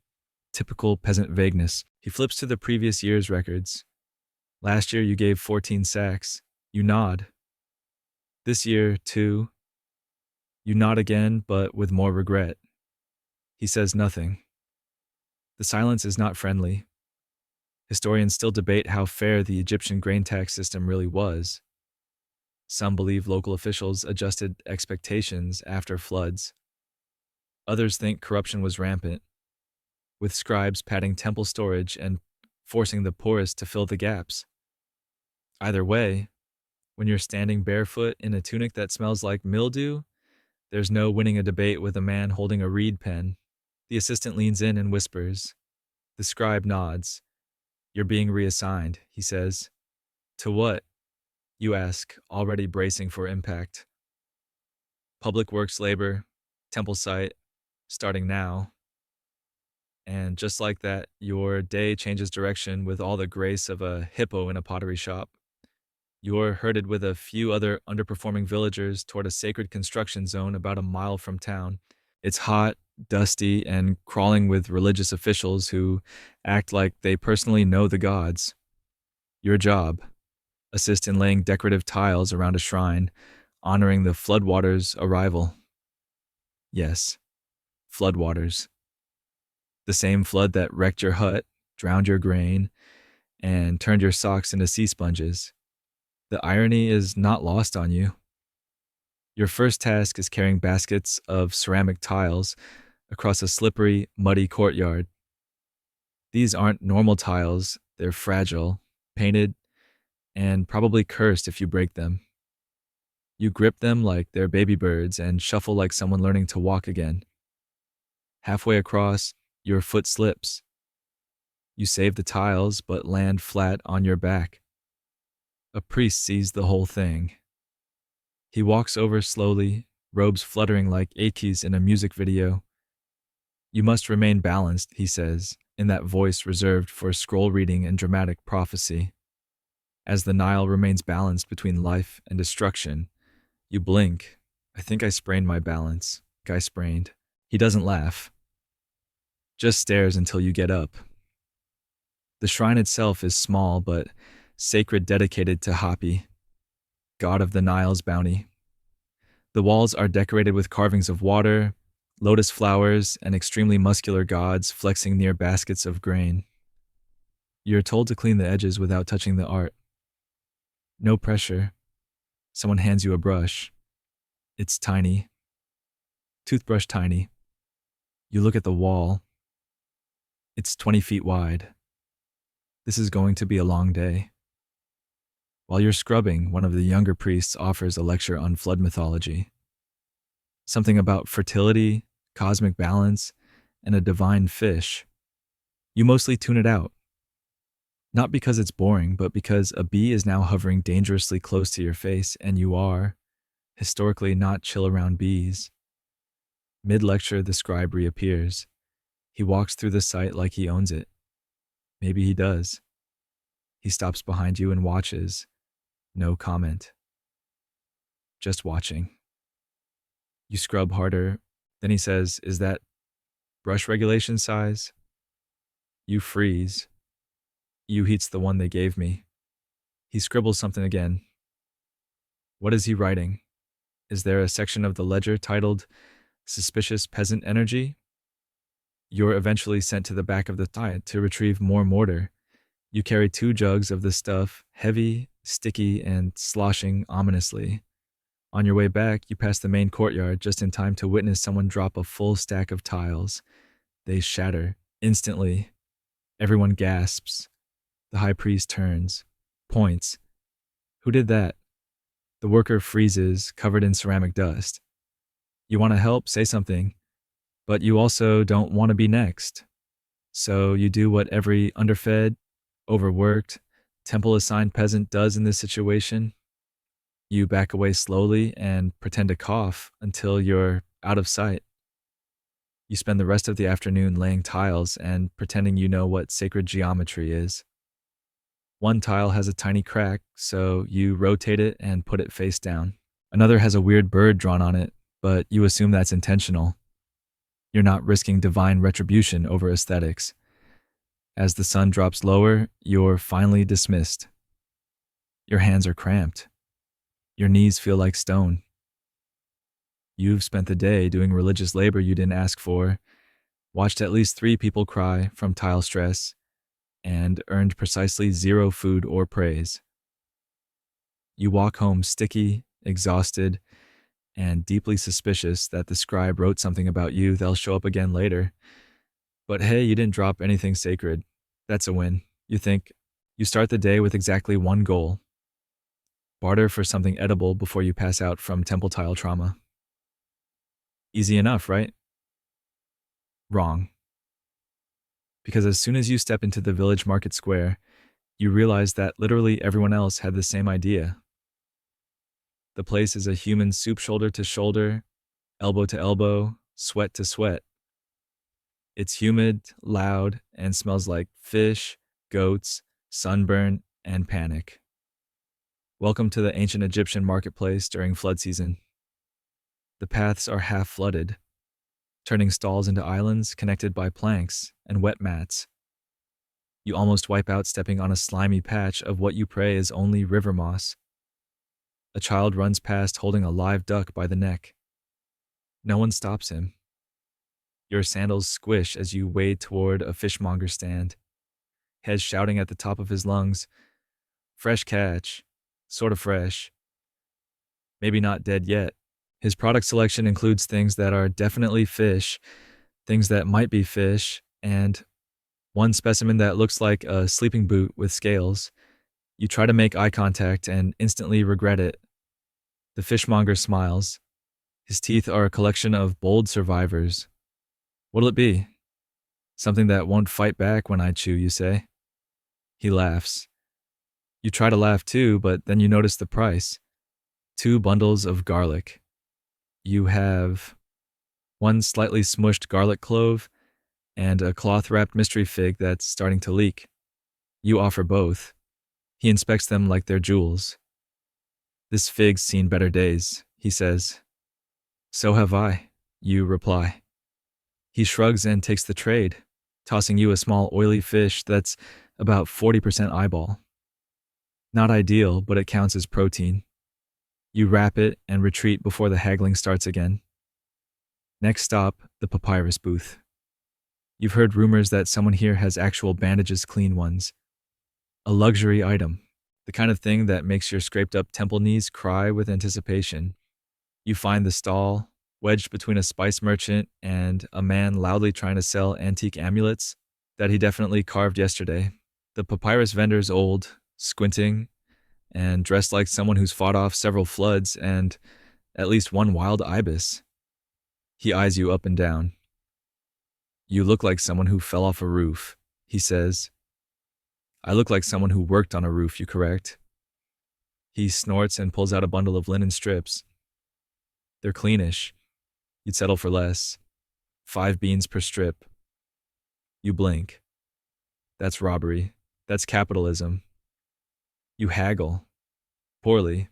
typical peasant vagueness. He flips to the previous year's records. Last year you gave 14 sacks. You nod. This year, 2. You nod again, but with more regret. He says nothing. The silence is not friendly. Historians still debate how fair the Egyptian grain tax system really was. Some believe local officials adjusted expectations after floods. Others think corruption was rampant, with scribes padding temple storage and forcing the poorest to fill the gaps. Either way, when you're standing barefoot in a tunic that smells like mildew, there's no winning a debate with a man holding a reed pen. The assistant leans in and whispers. The scribe nods. You're being reassigned, he says. To what? You ask, already bracing for impact. Public works labor, temple site, starting now. And just like that, your day changes direction with all the grace of a hippo in a pottery shop. You're herded with a few other underperforming villagers toward a sacred construction zone about a mile from town. It's hot, dusty, and crawling with religious officials who act like they personally know the gods. Your job: assist in laying decorative tiles around a shrine, honoring the floodwaters' arrival. Yes, floodwaters. The same flood that wrecked your hut, drowned your grain, and turned your socks into sea sponges. The irony is not lost on you. Your first task is carrying baskets of ceramic tiles across a slippery, muddy courtyard. These aren't normal tiles, they're fragile, painted, and probably cursed if you break them. You grip them like they're baby birds and shuffle like someone learning to walk again. Halfway across, your foot slips. You save the tiles but land flat on your back. A priest sees the whole thing. He walks over slowly, robes fluttering like Akis in a music video. You must remain balanced, he says, in that voice reserved for scroll reading and dramatic prophecy. As the Nile remains balanced between life and destruction, you blink. I think I sprained my balance. Guy sprained. He doesn't laugh. Just stares until you get up. The shrine itself is small but sacred, dedicated to Hapi, god of the Nile's bounty. The walls are decorated with carvings of water, lotus flowers, and extremely muscular gods flexing near baskets of grain. You're told to clean the edges without touching the art. No pressure. Someone hands you a brush. It's tiny. Toothbrush tiny. You look at the wall. It's 20 feet wide. This is going to be a long day. While you're scrubbing, one of the younger priests offers a lecture on flood mythology. Something about fertility, cosmic balance, and a divine fish. You mostly tune it out. Not because it's boring, but because a bee is now hovering dangerously close to your face, and you are, historically, not chill around bees. Mid lecture, the scribe reappears. He walks through the site like he owns it. Maybe he does. He stops behind you and watches. No comment. Just watching. You scrub harder. Then he says, "Is that brush regulation size?" You freeze. You heat's the one they gave me. He scribbles something again. What is he writing? Is there a section of the ledger titled Suspicious Peasant Energy? You're eventually sent to the back of the site to retrieve more mortar. You carry 2 jugs of the stuff, heavy, sticky, and sloshing ominously. On your way back, you pass the main courtyard just in time to witness someone drop a full stack of tiles. They shatter. Instantly, everyone gasps. The high priest turns, points. Who did that? The worker freezes, covered in ceramic dust. You want to help, say something, but you also don't want to be next. So you do what every underfed, overworked, temple-assigned peasant does in this situation. You back away slowly and pretend to cough until you're out of sight. You spend the rest of the afternoon laying tiles and pretending you know what sacred geometry is. One tile has a tiny crack, so you rotate it and put it face down. Another has a weird bird drawn on it, but you assume that's intentional. You're not risking divine retribution over aesthetics. As the sun drops lower, you're finally dismissed. Your hands are cramped. Your knees feel like stone. You've spent the day doing religious labor you didn't ask for, watched at least 3 people cry from tile stress, and earned precisely 0 food or praise. You walk home sticky, exhausted, and deeply suspicious that the scribe wrote something about you that'll show up again later. But hey, you didn't drop anything sacred. That's a win. You think. You start the day with exactly one goal. Barter for something edible before you pass out from temple tile trauma. Easy enough, right? Wrong. Because as soon as you step into the village market square, you realize that literally everyone else had the same idea. The place is a human soup shoulder to shoulder, elbow to elbow, sweat to sweat. It's humid, loud, and smells like fish, goats, sunburn, and panic. Welcome to the ancient Egyptian marketplace during flood season. The paths are half flooded, turning stalls into islands connected by planks and wet mats. You almost wipe out stepping on a slimy patch of what you pray is only river moss. A child runs past holding a live duck by the neck. No one stops him. Your sandals squish as you wade toward a fishmonger stand, head shouting at the top of his lungs, "Fresh catch, sort of fresh. Maybe not dead yet." His product selection includes things that are definitely fish, things that might be fish, and one specimen that looks like a sleeping boot with scales. You try to make eye contact and instantly regret it. The fishmonger smiles. His teeth are a collection of bold survivors. What'll it be? Something that won't fight back when I chew, you say. He laughs. You try to laugh too, but then you notice the price. 2 bundles of garlic. You have 1 slightly smushed garlic clove and a cloth-wrapped mystery fig that's starting to leak. You offer both. He inspects them like they're jewels. "This fig's seen better days," he says. "So have I," you reply. He shrugs and takes the trade, tossing you a small oily fish that's about 40% eyeball. Not ideal, but it counts as protein. You wrap it and retreat before the haggling starts again. Next stop, the papyrus booth. You've heard rumors that someone here has actual bandages, clean ones. A luxury item, the kind of thing that makes your scraped up temple knees cry with anticipation. You find the stall, wedged between a spice merchant and a man loudly trying to sell antique amulets that he definitely carved yesterday. The papyrus vendor's old, squinting, and dressed like someone who's fought off several floods and at least one wild ibis. He eyes you up and down. You look like someone who fell off a roof, he says. I look like someone who worked on a roof, you correct. He snorts and pulls out a bundle of linen strips. They're cleanish. You'd settle for less. 5 beans per strip. You blink. That's robbery. That's capitalism. You haggle. Poorly.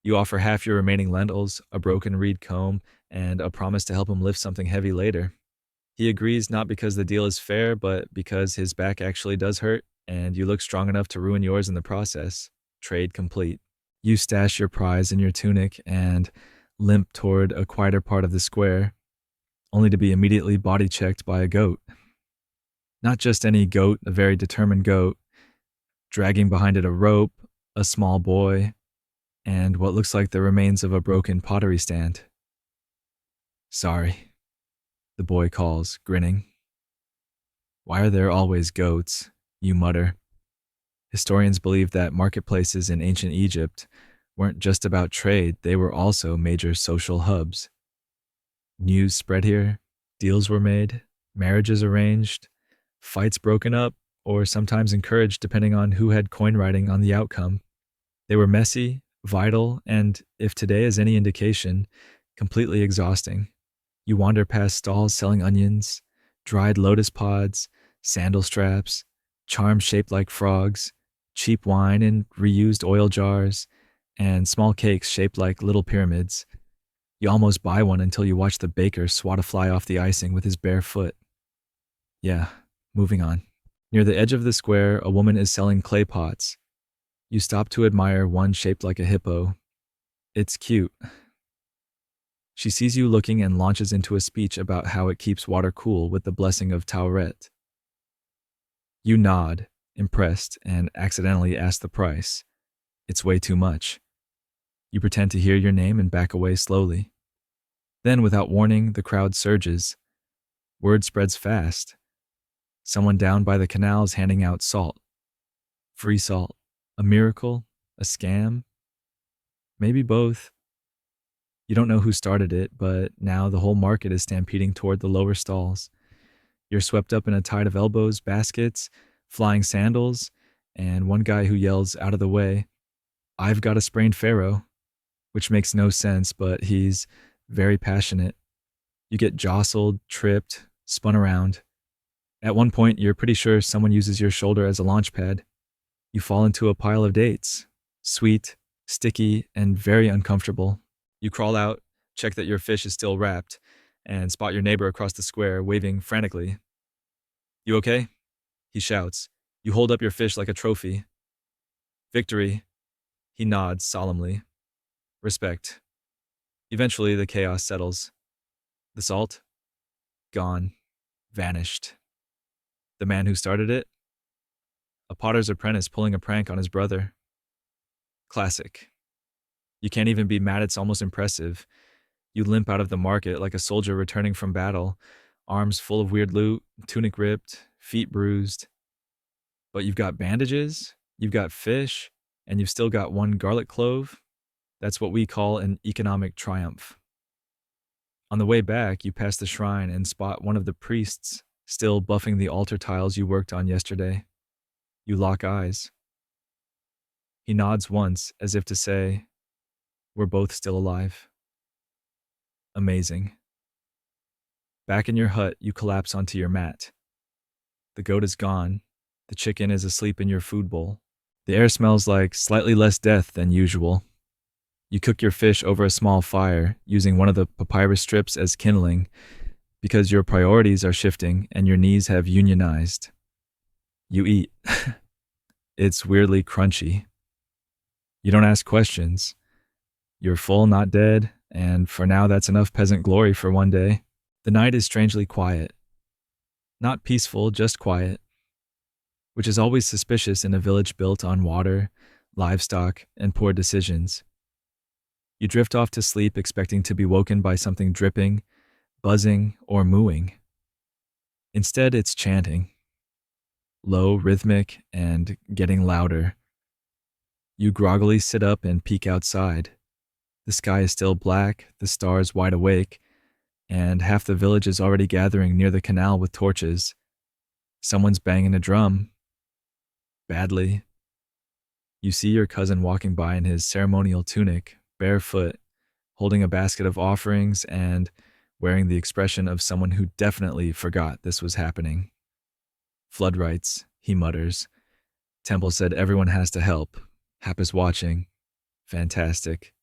You offer half your remaining lentils, a broken reed comb, and a promise to help him lift something heavy later. He agrees not because the deal is fair, but because his back actually does hurt, and you look strong enough to ruin yours in the process. Trade complete. You stash your prize in your tunic and limp toward a quieter part of the square, only to be immediately body checked by a goat. Not just any goat, a very determined goat, dragging behind it a rope, a small boy, and what looks like the remains of a broken pottery stand. Sorry, the boy calls, grinning. Why are there always goats? You mutter. Historians believe that marketplaces in ancient Egypt weren't just about trade, they were also major social hubs. News spread here, deals were made, marriages arranged, fights broken up, or sometimes encouraged depending on who had coin writing on the outcome. They were messy, vital, and, if today is any indication, completely exhausting. You wander past stalls selling onions, dried lotus pods, sandal straps, charms shaped like frogs, cheap wine in reused oil jars, and small cakes shaped like little pyramids. You almost buy one until you watch the baker swat a fly off the icing with his bare foot. Yeah, moving on. Near the edge of the square, a woman is selling clay pots. You stop to admire one shaped like a hippo. It's cute. She sees you looking and launches into a speech about how it keeps water cool with the blessing of Tauret. You nod, impressed, and accidentally ask the price. It's way too much. You pretend to hear your name and back away slowly. Then, without warning, the crowd surges. Word spreads fast. Someone down by the canal is handing out salt. Free salt. A miracle? A scam? Maybe both. You don't know who started it, but now the whole market is stampeding toward the lower stalls. You're swept up in a tide of elbows, baskets, flying sandals, and one guy who yells out of the way, "I've got a sprained pharaoh," which makes no sense, but he's very passionate. You get jostled, tripped, spun around. At one point, you're pretty sure someone uses your shoulder as a launch pad. You fall into a pile of dates, sweet, sticky, and very uncomfortable. You crawl out, check that your fish is still wrapped, and spot your neighbor across the square waving frantically. "You okay?" he shouts. You hold up your fish like a trophy. "Victory." He nods solemnly. "Respect." Eventually, the chaos settles. The salt? Gone. Vanished. The man who started it? A potter's apprentice pulling a prank on his brother. Classic. You can't even be mad, it's almost impressive. You limp out of the market like a soldier returning from battle, arms full of weird loot, tunic ripped, feet bruised. But you've got bandages, you've got fish, and you've still got one garlic clove. That's what we call an economic triumph. On the way back, you pass the shrine and spot one of the priests still buffing the altar tiles you worked on yesterday. You lock eyes. He nods once as if to say, "We're both still alive." Amazing. Back in your hut, you collapse onto your mat. The goat is gone. The chicken is asleep in your food bowl. The air smells like slightly less death than usual. You cook your fish over a small fire, using one of the papyrus strips as kindling, because your priorities are shifting and your knees have unionized. You eat. It's weirdly crunchy. You don't ask questions. You're full, not dead, and for now that's enough peasant glory for one day. The night is strangely quiet. Not peaceful, just quiet, which is always suspicious in a village built on water, livestock, and poor decisions. You drift off to sleep expecting to be woken by something dripping, buzzing, or mooing. Instead, it's chanting. Low, rhythmic, and getting louder. You groggily sit up and peek outside. The sky is still black, the stars wide awake, and half the village is already gathering near the canal with torches. Someone's banging a drum. Badly. You see your cousin walking by in his ceremonial tunic, barefoot, holding a basket of offerings and wearing the expression of someone who definitely forgot this was happening. Flood rites, he mutters. Temple said everyone has to help. Hap is watching. Fantastic.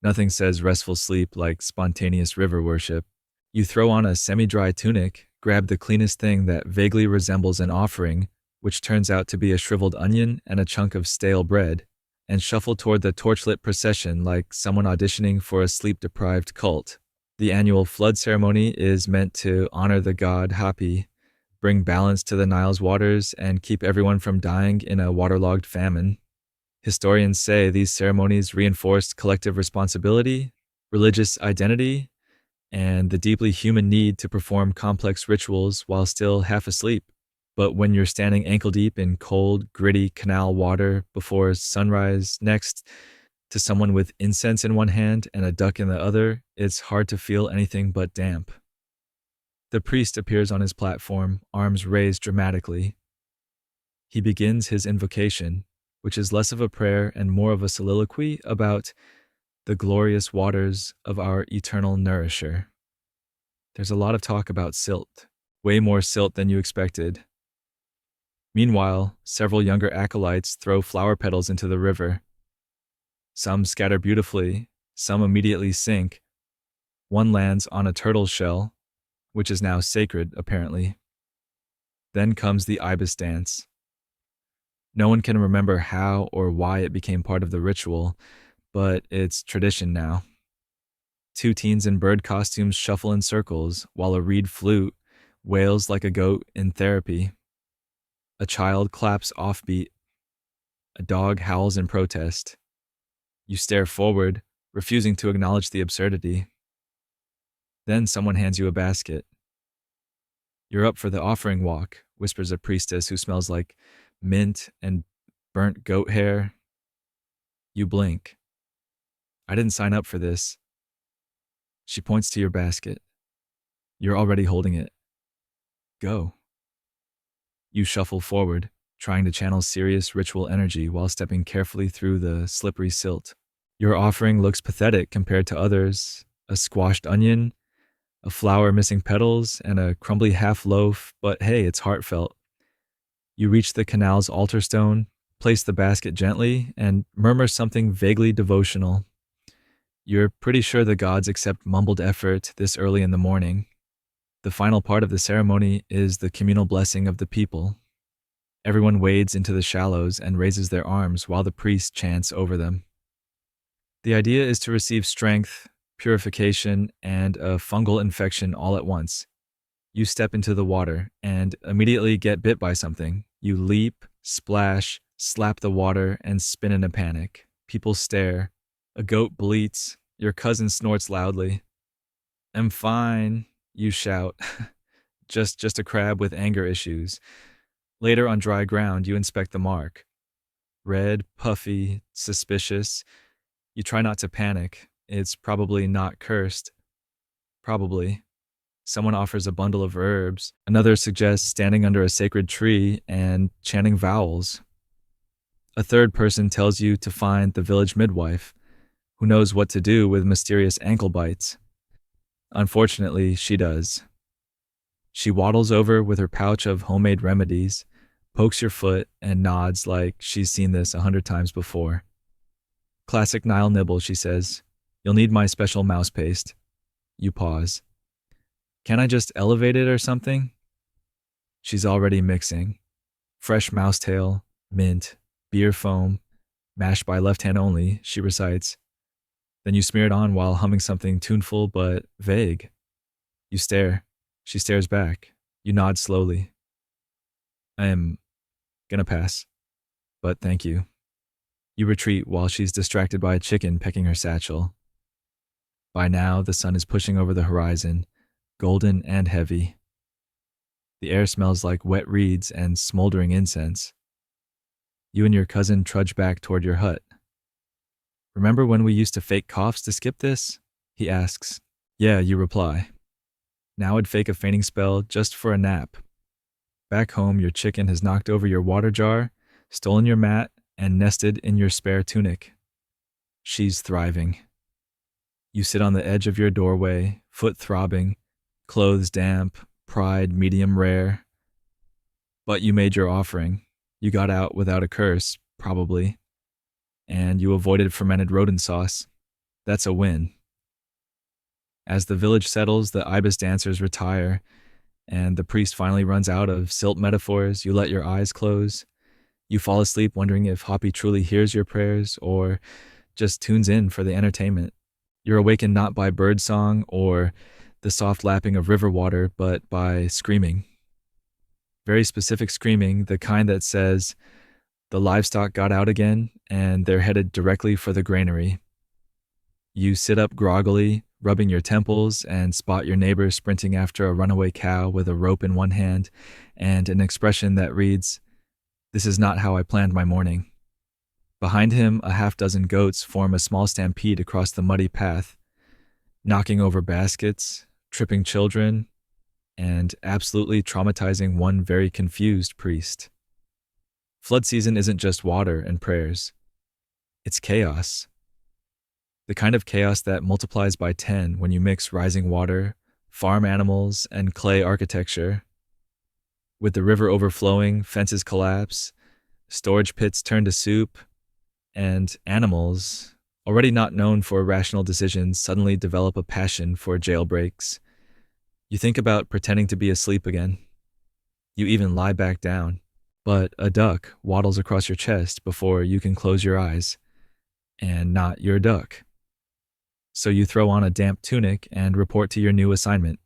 Nothing says restful sleep like spontaneous river worship. You throw on a semi-dry tunic, grab the cleanest thing that vaguely resembles an offering, which turns out to be a shriveled onion and a chunk of stale bread, and shuffle toward the torchlit procession like someone auditioning for a sleep-deprived cult. The annual flood ceremony is meant to honor the god Hapi, bring balance to the Nile's waters, and keep everyone from dying in a waterlogged famine. Historians say these ceremonies reinforced collective responsibility, religious identity, and the deeply human need to perform complex rituals while still half asleep. But when you're standing ankle-deep in cold, gritty canal water before sunrise next to someone with incense in one hand and a duck in the other, it's hard to feel anything but damp. The priest appears on his platform, arms raised dramatically. He begins his invocation, which is less of a prayer and more of a soliloquy about the glorious waters of our eternal nourisher. There's a lot of talk about silt, way more silt than you expected. Meanwhile, several younger acolytes throw flower petals into the river. Some scatter beautifully, some immediately sink. One lands on a turtle shell, which is now sacred, apparently. Then comes the ibis dance. No one can remember how or why it became part of the ritual, but it's tradition now. Two teens in bird costumes shuffle in circles, while a reed flute wails like a goat in therapy. A child claps offbeat. A dog howls in protest. You stare forward, refusing to acknowledge the absurdity. Then someone hands you a basket. "You're up for the offering walk," whispers a priestess who smells like mint and burnt goat hair. You blink. "I didn't sign up for this." She points to your basket. You're already holding it. "Go." You shuffle forward, trying to channel serious ritual energy while stepping carefully through the slippery silt. Your offering looks pathetic compared to others: a squashed onion, a flower missing petals, and a crumbly half loaf, but hey, it's heartfelt. You reach the canal's altar stone, place the basket gently, and murmur something vaguely devotional. You're pretty sure the gods accept mumbled effort this early in the morning. The final part of the ceremony is the communal blessing of the people. Everyone wades into the shallows and raises their arms while the priest chants over them. The idea is to receive strength, purification, and a fungal infection all at once. You step into the water and immediately get bit by something. You leap, splash, slap the water, and spin in a panic. People stare. A goat bleats. Your cousin snorts loudly. "I'm fine," you shout. Just a crab with anger issues. Later on dry ground, you inspect the mark. Red, puffy, suspicious. You try not to panic. It's probably not cursed. Probably. Someone offers a bundle of herbs. Another suggests standing under a sacred tree and chanting vowels. A third person tells you to find the village midwife, who knows what to do with mysterious ankle bites. Unfortunately, she does. She waddles over with her pouch of homemade remedies, pokes your foot, and nods like she's seen this 100 times before. "Classic Nile nibble," she says. "You'll need my special mouse paste." You pause. "Can I just elevate it or something?" She's already mixing. Fresh mousetail, mint, beer foam, mashed by left hand only, she recites. Then you smear it on while humming something tuneful but vague. You stare. She stares back. You nod slowly. "I am gonna pass, but thank you." You retreat while she's distracted by a chicken pecking her satchel. By now, the sun is pushing over the horizon, golden and heavy. The air smells like wet reeds and smoldering incense. You and your cousin trudge back toward your hut. Remember when we used to fake coughs to skip this? He asks. Yeah, you reply. Now I'd fake a fainting spell just for a nap. Back home, your chicken has knocked over your water jar, stolen your mat, and nested in your spare tunic. She's thriving. You sit on the edge of your doorway, foot throbbing, clothes damp, pride medium rare. But you made your offering. You got out without a curse, probably. And you avoided fermented rodent sauce. That's a win. As the village settles, the ibis dancers retire, and the priest finally runs out of silt metaphors. You let your eyes close. You fall asleep wondering if Hoppy truly hears your prayers or just tunes in for the entertainment. You're awakened not by birdsong or the soft lapping of river water, but by screaming. Very specific screaming, the kind that says, the livestock got out again, and they're headed directly for the granary. You sit up groggily, rubbing your temples, and spot your neighbor sprinting after a runaway cow with a rope in one hand and an expression that reads, "This is not how I planned my morning." Behind him, a half-dozen goats form a small stampede across the muddy path, knocking over baskets, tripping children, and absolutely traumatizing one very confused priest. Flood season isn't just water and prayers. It's chaos. The kind of chaos that multiplies by 10 when you mix rising water, farm animals, and clay architecture. With the river overflowing, fences collapse, storage pits turn to soup, and animals, already not known for rational decisions, suddenly develop a passion for jailbreaks. You think about pretending to be asleep again. You even lie back down. But a duck waddles across your chest before you can close your eyes. And not your duck. So you throw on a damp tunic and report to your new assignment,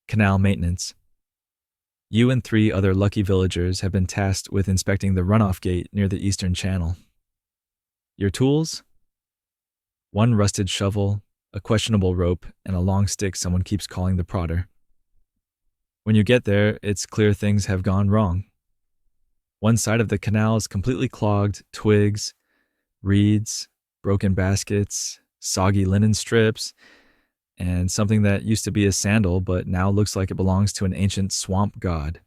canal maintenance. You and 3 other lucky villagers have been tasked with inspecting the runoff gate near the eastern channel. Your tools? 1 rusted shovel, a questionable rope, and a long stick someone keeps calling the prodder. When you get there, it's clear things have gone wrong. One side of the canal is completely clogged, twigs, reeds, broken baskets, soggy linen strips, and something that used to be a sandal but now looks like it belongs to an ancient swamp god.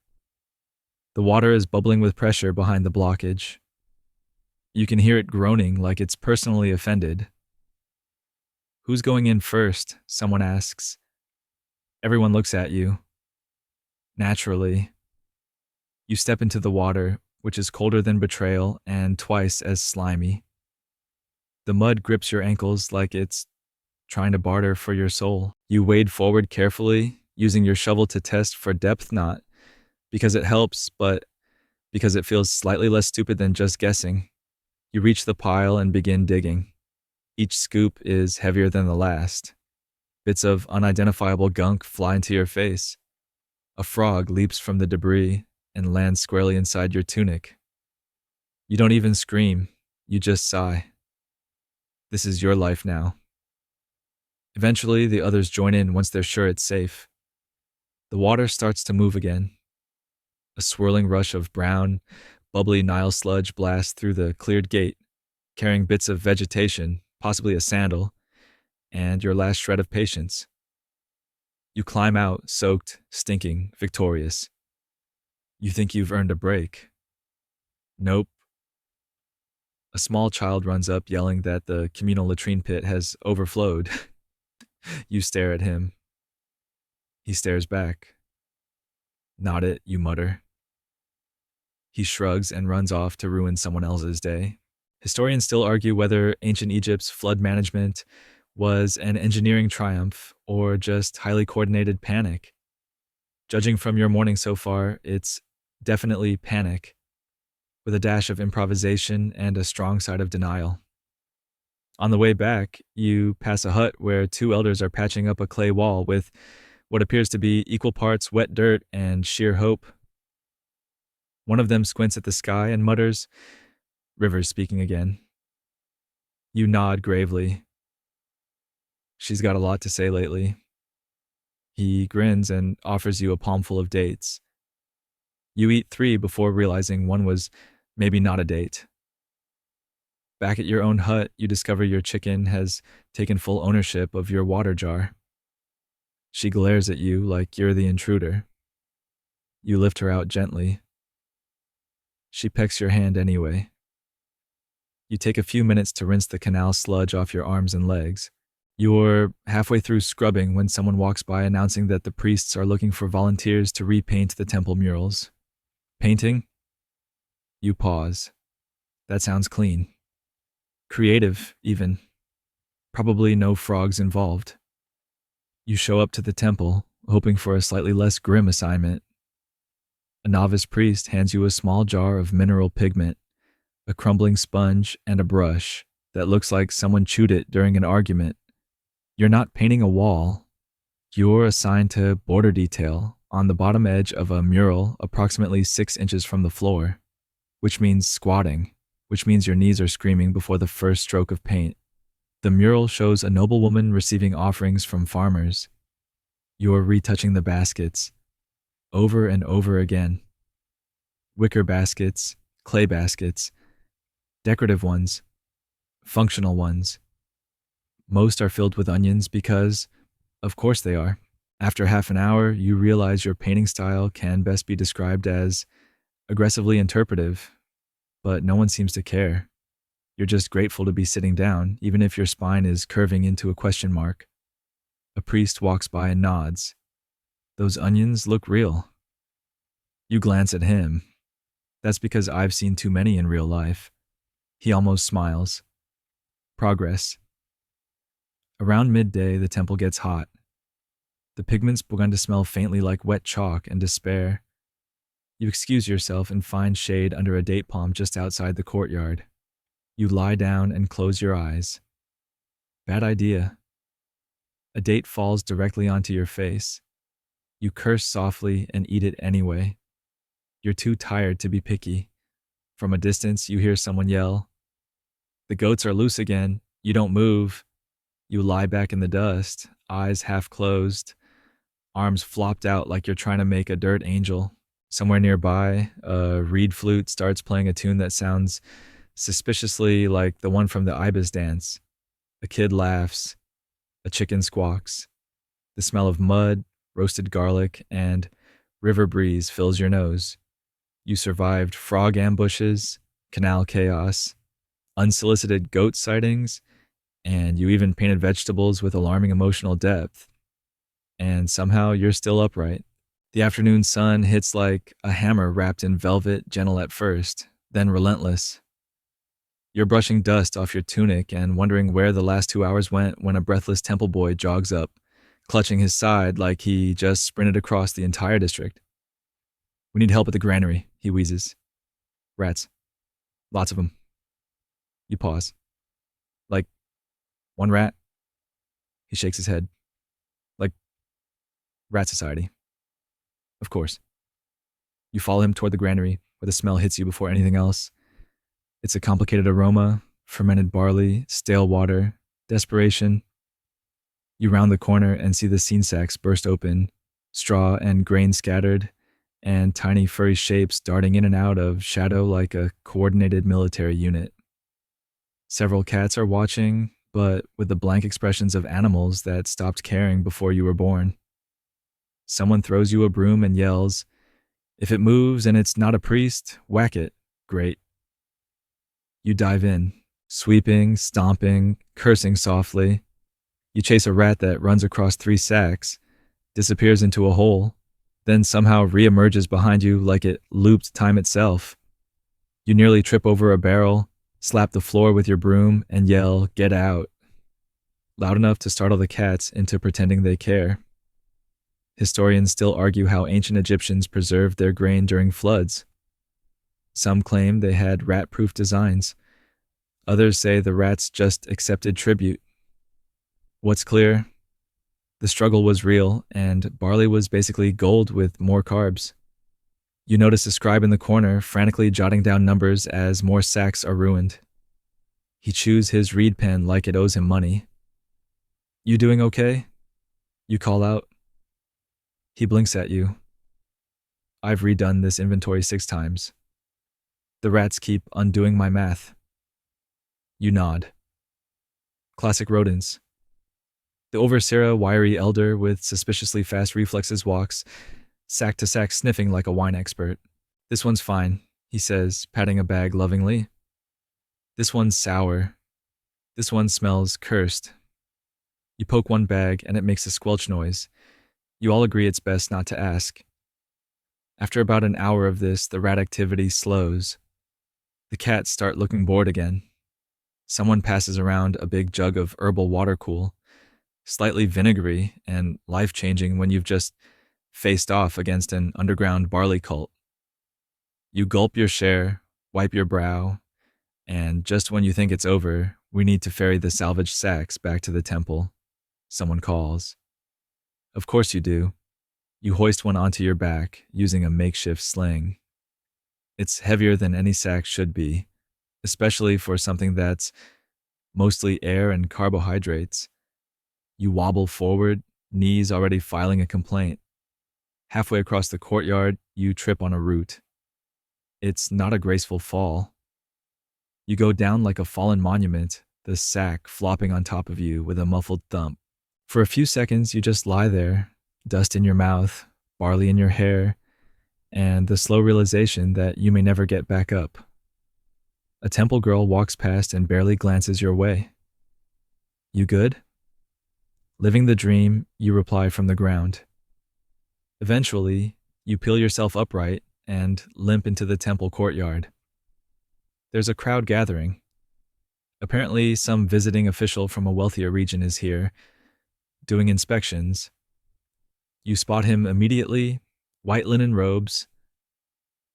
The water is bubbling with pressure behind the blockage. You can hear it groaning like it's personally offended. Who's going in first? Someone asks. Everyone looks at you. Naturally. You step into the water, which is colder than betrayal and twice as slimy. The mud grips your ankles like it's trying to barter for your soul. You wade forward carefully, using your shovel to test for depth, not because it helps, but because it feels slightly less stupid than just guessing. You reach the pile and begin digging. Each scoop is heavier than the last. Bits of unidentifiable gunk fly into your face. A frog leaps from the debris and lands squarely inside your tunic. You don't even scream, you just sigh. This is your life now. Eventually, the others join in once they're sure it's safe. The water starts to move again. A swirling rush of brown, bubbly Nile sludge blasts through the cleared gate, carrying bits of vegetation, possibly a sandal, and your last shred of patience. You climb out, soaked, stinking, victorious. You think you've earned a break. Nope. A small child runs up yelling that the communal latrine pit has overflowed. You stare at him. He stares back. Not it, you mutter. He shrugs and runs off to ruin someone else's day. Historians still argue whether ancient Egypt's flood management was an engineering triumph or just highly coordinated panic. Judging from your morning so far, it's definitely panic, with a dash of improvisation and a strong side of denial. On the way back, you pass a hut where 2 elders are patching up a clay wall with what appears to be equal parts wet dirt and sheer hope. One of them squints at the sky and mutters, Rivers speaking again. You nod gravely. She's got a lot to say lately. He grins and offers you a palmful of dates. You eat 3 before realizing one was maybe not a date. Back at your own hut, you discover your chicken has taken full ownership of your water jar. She glares at you like you're the intruder. You lift her out gently. She pecks your hand anyway. You take a few minutes to rinse the canal sludge off your arms and legs. You're halfway through scrubbing when someone walks by announcing that the priests are looking for volunteers to repaint the temple murals. Painting? You pause. That sounds clean. Creative, even. Probably no frogs involved. You show up to the temple, hoping for a slightly less grim assignment. A novice priest hands you a small jar of mineral pigment, a crumbling sponge, and a brush that looks like someone chewed it during an argument. You're not painting a wall. You're assigned to border detail on the bottom edge of a mural approximately 6 inches from the floor, which means squatting, which means your knees are screaming before the first stroke of paint. The mural shows a noblewoman receiving offerings from farmers. You're retouching the baskets, over and over again. Wicker baskets, clay baskets, decorative ones, functional ones. Most are filled with onions because, of course they are. After half an hour, you realize your painting style can best be described as aggressively interpretive, but no one seems to care. You're just grateful to be sitting down, even if your spine is curving into a question mark. A priest walks by and nods. Those onions look real. You glance at him. That's because I've seen too many in real life. He almost smiles. Progress. Around midday, the temple gets hot. The pigment's begun to smell faintly like wet chalk and despair. You excuse yourself and find shade under a date palm just outside the courtyard. You lie down and close your eyes. Bad idea. A date falls directly onto your face. You curse softly and eat it anyway. You're too tired to be picky. From a distance, you hear someone yell, "The goats are loose again. You don't move." You lie back in the dust, eyes half closed, arms flopped out like you're trying to make a dirt angel. Somewhere nearby, a reed flute starts playing a tune that sounds suspiciously like the one from the Ibis dance. A kid laughs. A chicken squawks. The smell of mud, roasted garlic, and river breeze fills your nose. You survived frog ambushes, canal chaos, unsolicited goat sightings, and you even painted vegetables with alarming emotional depth. And somehow you're still upright. The afternoon sun hits like a hammer wrapped in velvet, gentle at first, then relentless. You're brushing dust off your tunic and wondering where the last 2 hours went when a breathless temple boy jogs up, clutching his side like he just sprinted across the entire district. "We need help at the granary," he wheezes. "Rats. Lots of them." You pause. "Like, one rat?" He shakes his head. "Like, rat society." "Of course." You follow him toward the granary, where the smell hits you before anything else. It's a complicated aroma, fermented barley, stale water, desperation. You round the corner and see the scene sacks burst open, straw and grain scattered, and tiny furry shapes darting in and out of shadow like a coordinated military unit. Several cats are watching, but with the blank expressions of animals that stopped caring before you were born. Someone throws you a broom and yells, "If it moves and it's not a priest, whack it." Great. You dive in, sweeping, stomping, cursing softly. You chase a rat that runs across 3 sacks, disappears into a hole, then somehow reemerges behind you like it looped time itself. You nearly trip over a barrel, slap the floor with your broom, and yell, "Get out," loud enough to startle the cats into pretending they care. Historians still argue how ancient Egyptians preserved their grain during floods. Some claim they had rat-proof designs. Others say the rats just accepted tribute. What's clear? The struggle was real, and barley was basically gold with more carbs. You notice a scribe in the corner frantically jotting down numbers as more sacks are ruined. He chews his reed pen like it owes him money. "You doing okay?" You call out. He blinks at you. "I've redone this inventory 6 times. The rats keep undoing my math." You nod. Classic rodents. The Oversera wiry elder with suspiciously fast reflexes walks, sack to sack sniffing like a wine expert. This one's fine, he says, patting a bag lovingly. This one's sour. This one smells cursed. You poke one bag and it makes a squelch noise. You all agree it's best not to ask. After about an hour of this, the rat activity slows. The cats start looking bored again. Someone passes around a big jug of herbal water cool, slightly vinegary and life-changing when you've just faced off against an underground barley cult. You gulp your share, wipe your brow, and just when you think it's over, we need to ferry the salvaged sacks back to the temple. Someone calls. Of course you do. You hoist one onto your back using a makeshift sling. It's heavier than any sack should be, especially for something that's mostly air and carbohydrates. You wobble forward, knees already filing a complaint. Halfway across the courtyard, you trip on a root. It's not a graceful fall. You go down like a fallen monument, the sack flopping on top of you with a muffled thump. For a few seconds, you just lie there, dust in your mouth, barley in your hair, and the slow realization that you may never get back up. A temple girl walks past and barely glances your way. You good? Living the dream, you reply from the ground. Eventually, you peel yourself upright and limp into the temple courtyard. There's a crowd gathering. Apparently, some visiting official from a wealthier region is here, doing inspections. You spot him immediately, white linen robes,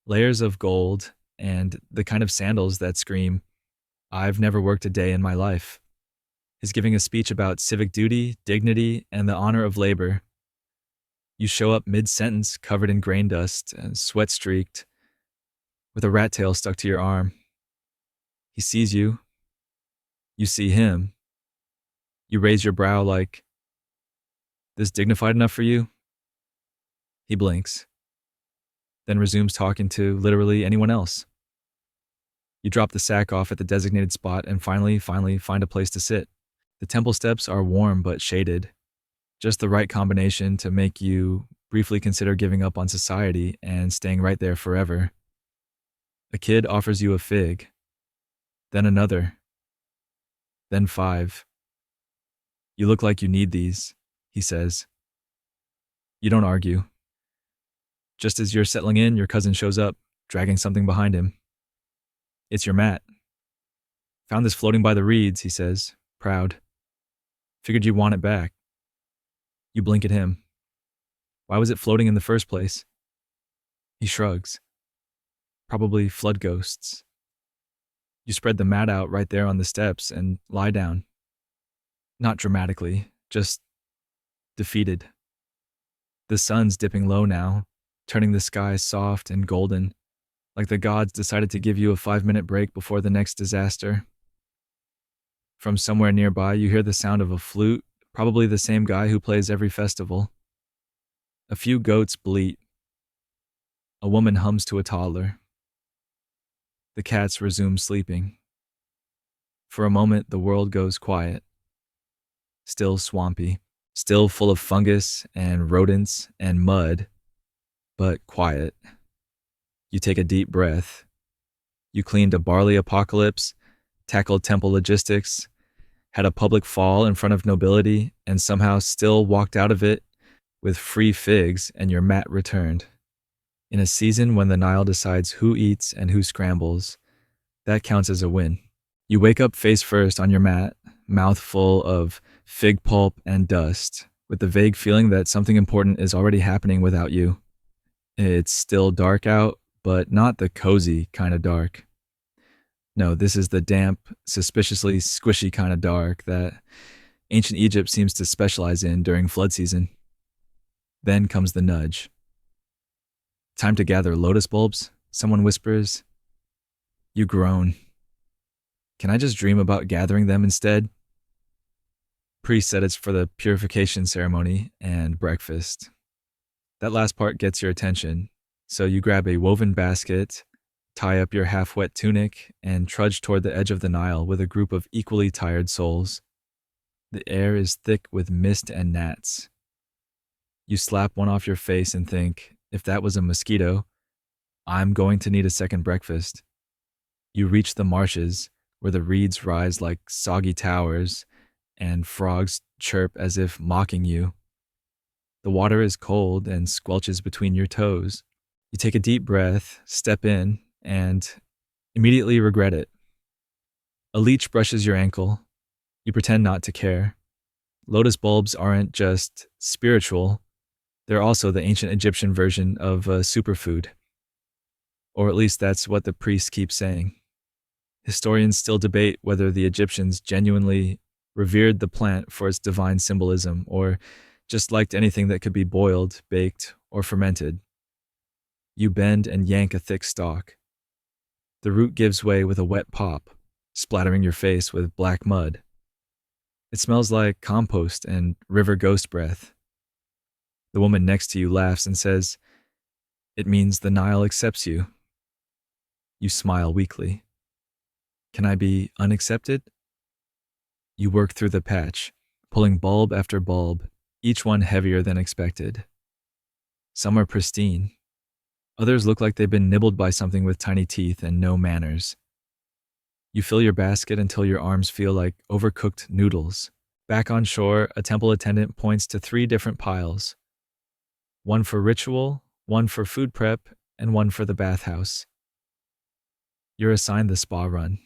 layers of gold, and the kind of sandals that scream, "I've never worked a day in my life." He's giving a speech about civic duty, dignity, and the honor of labor. You show up mid-sentence covered in grain dust and sweat-streaked, with a rat tail stuck to your arm. He sees you. You see him. You raise your brow like, "This dignified enough for you?" He blinks, then resumes talking to literally anyone else. You drop the sack off at the designated spot and finally find a place to sit. The temple steps are warm but shaded, just the right combination to make you briefly consider giving up on society and staying right there forever. A kid offers you a fig, then another, then 5. "You look like you need these," he says. You don't argue. Just as you're settling in, your cousin shows up, dragging something behind him. "It's your mat." "Found this floating by the reeds," he says, proud. "Figured you'd want it back." You blink at him. "Why was it floating in the first place?" He shrugs. "Probably flood ghosts." You spread the mat out right there on the steps and lie down. Not dramatically, just defeated. The sun's dipping low now, turning the sky soft and golden, like the gods decided to give you a 5-minute break before the next disaster. From somewhere nearby, you hear the sound of a flute, probably the same guy who plays every festival. A few goats bleat. A woman hums to a toddler. The cats resume sleeping. For a moment, the world goes quiet. Still swampy, still full of fungus and rodents and mud, but quiet. You take a deep breath. You cleaned a barley apocalypse, tackled temple logistics, had a public fall in front of nobility, and somehow still walked out of it with free figs and your mat returned. In a season when the Nile decides who eats and who scrambles, that counts as a win. You wake up face first on your mat, mouth full of fig pulp and dust, with the vague feeling that something important is already happening without you. It's still dark out, but not the cozy kind of dark. No, this is the damp, suspiciously squishy kind of dark that ancient Egypt seems to specialize in during flood season. Then comes the nudge. "Time to gather lotus bulbs," someone whispers. You groan. "Can I just dream about gathering them instead?" Priest said it's for the purification ceremony and breakfast. That last part gets your attention, so you grab a woven basket, Tie up your half-wet tunic and trudge toward the edge of the Nile with a group of equally tired souls. The air is thick with mist and gnats. You slap one off your face and think, if that was a mosquito, I'm going to need a second breakfast. You reach the marshes, where the reeds rise like soggy towers and frogs chirp as if mocking you. The water is cold and squelches between your toes. You take a deep breath, step in, and immediately regret it. A leech brushes your ankle. You pretend not to care. Lotus bulbs aren't just spiritual, they're also the ancient Egyptian version of a superfood. Or at least that's what the priests keep saying. Historians still debate whether the Egyptians genuinely revered the plant for its divine symbolism or just liked anything that could be boiled, baked, or fermented. You bend and yank a thick stalk. The root gives way with a wet pop, splattering your face with black mud. It smells like compost and river ghost breath. The woman next to you laughs and says, "It means the Nile accepts you." You smile weakly. "Can I be unaccepted?" You work through the patch, pulling bulb after bulb, each one heavier than expected. Some are pristine. Others look like they've been nibbled by something with tiny teeth and no manners. You fill your basket until your arms feel like overcooked noodles. Back on shore, a temple attendant points to 3 different piles. One for ritual, one for food prep, and one for the bathhouse. You're assigned the spa run.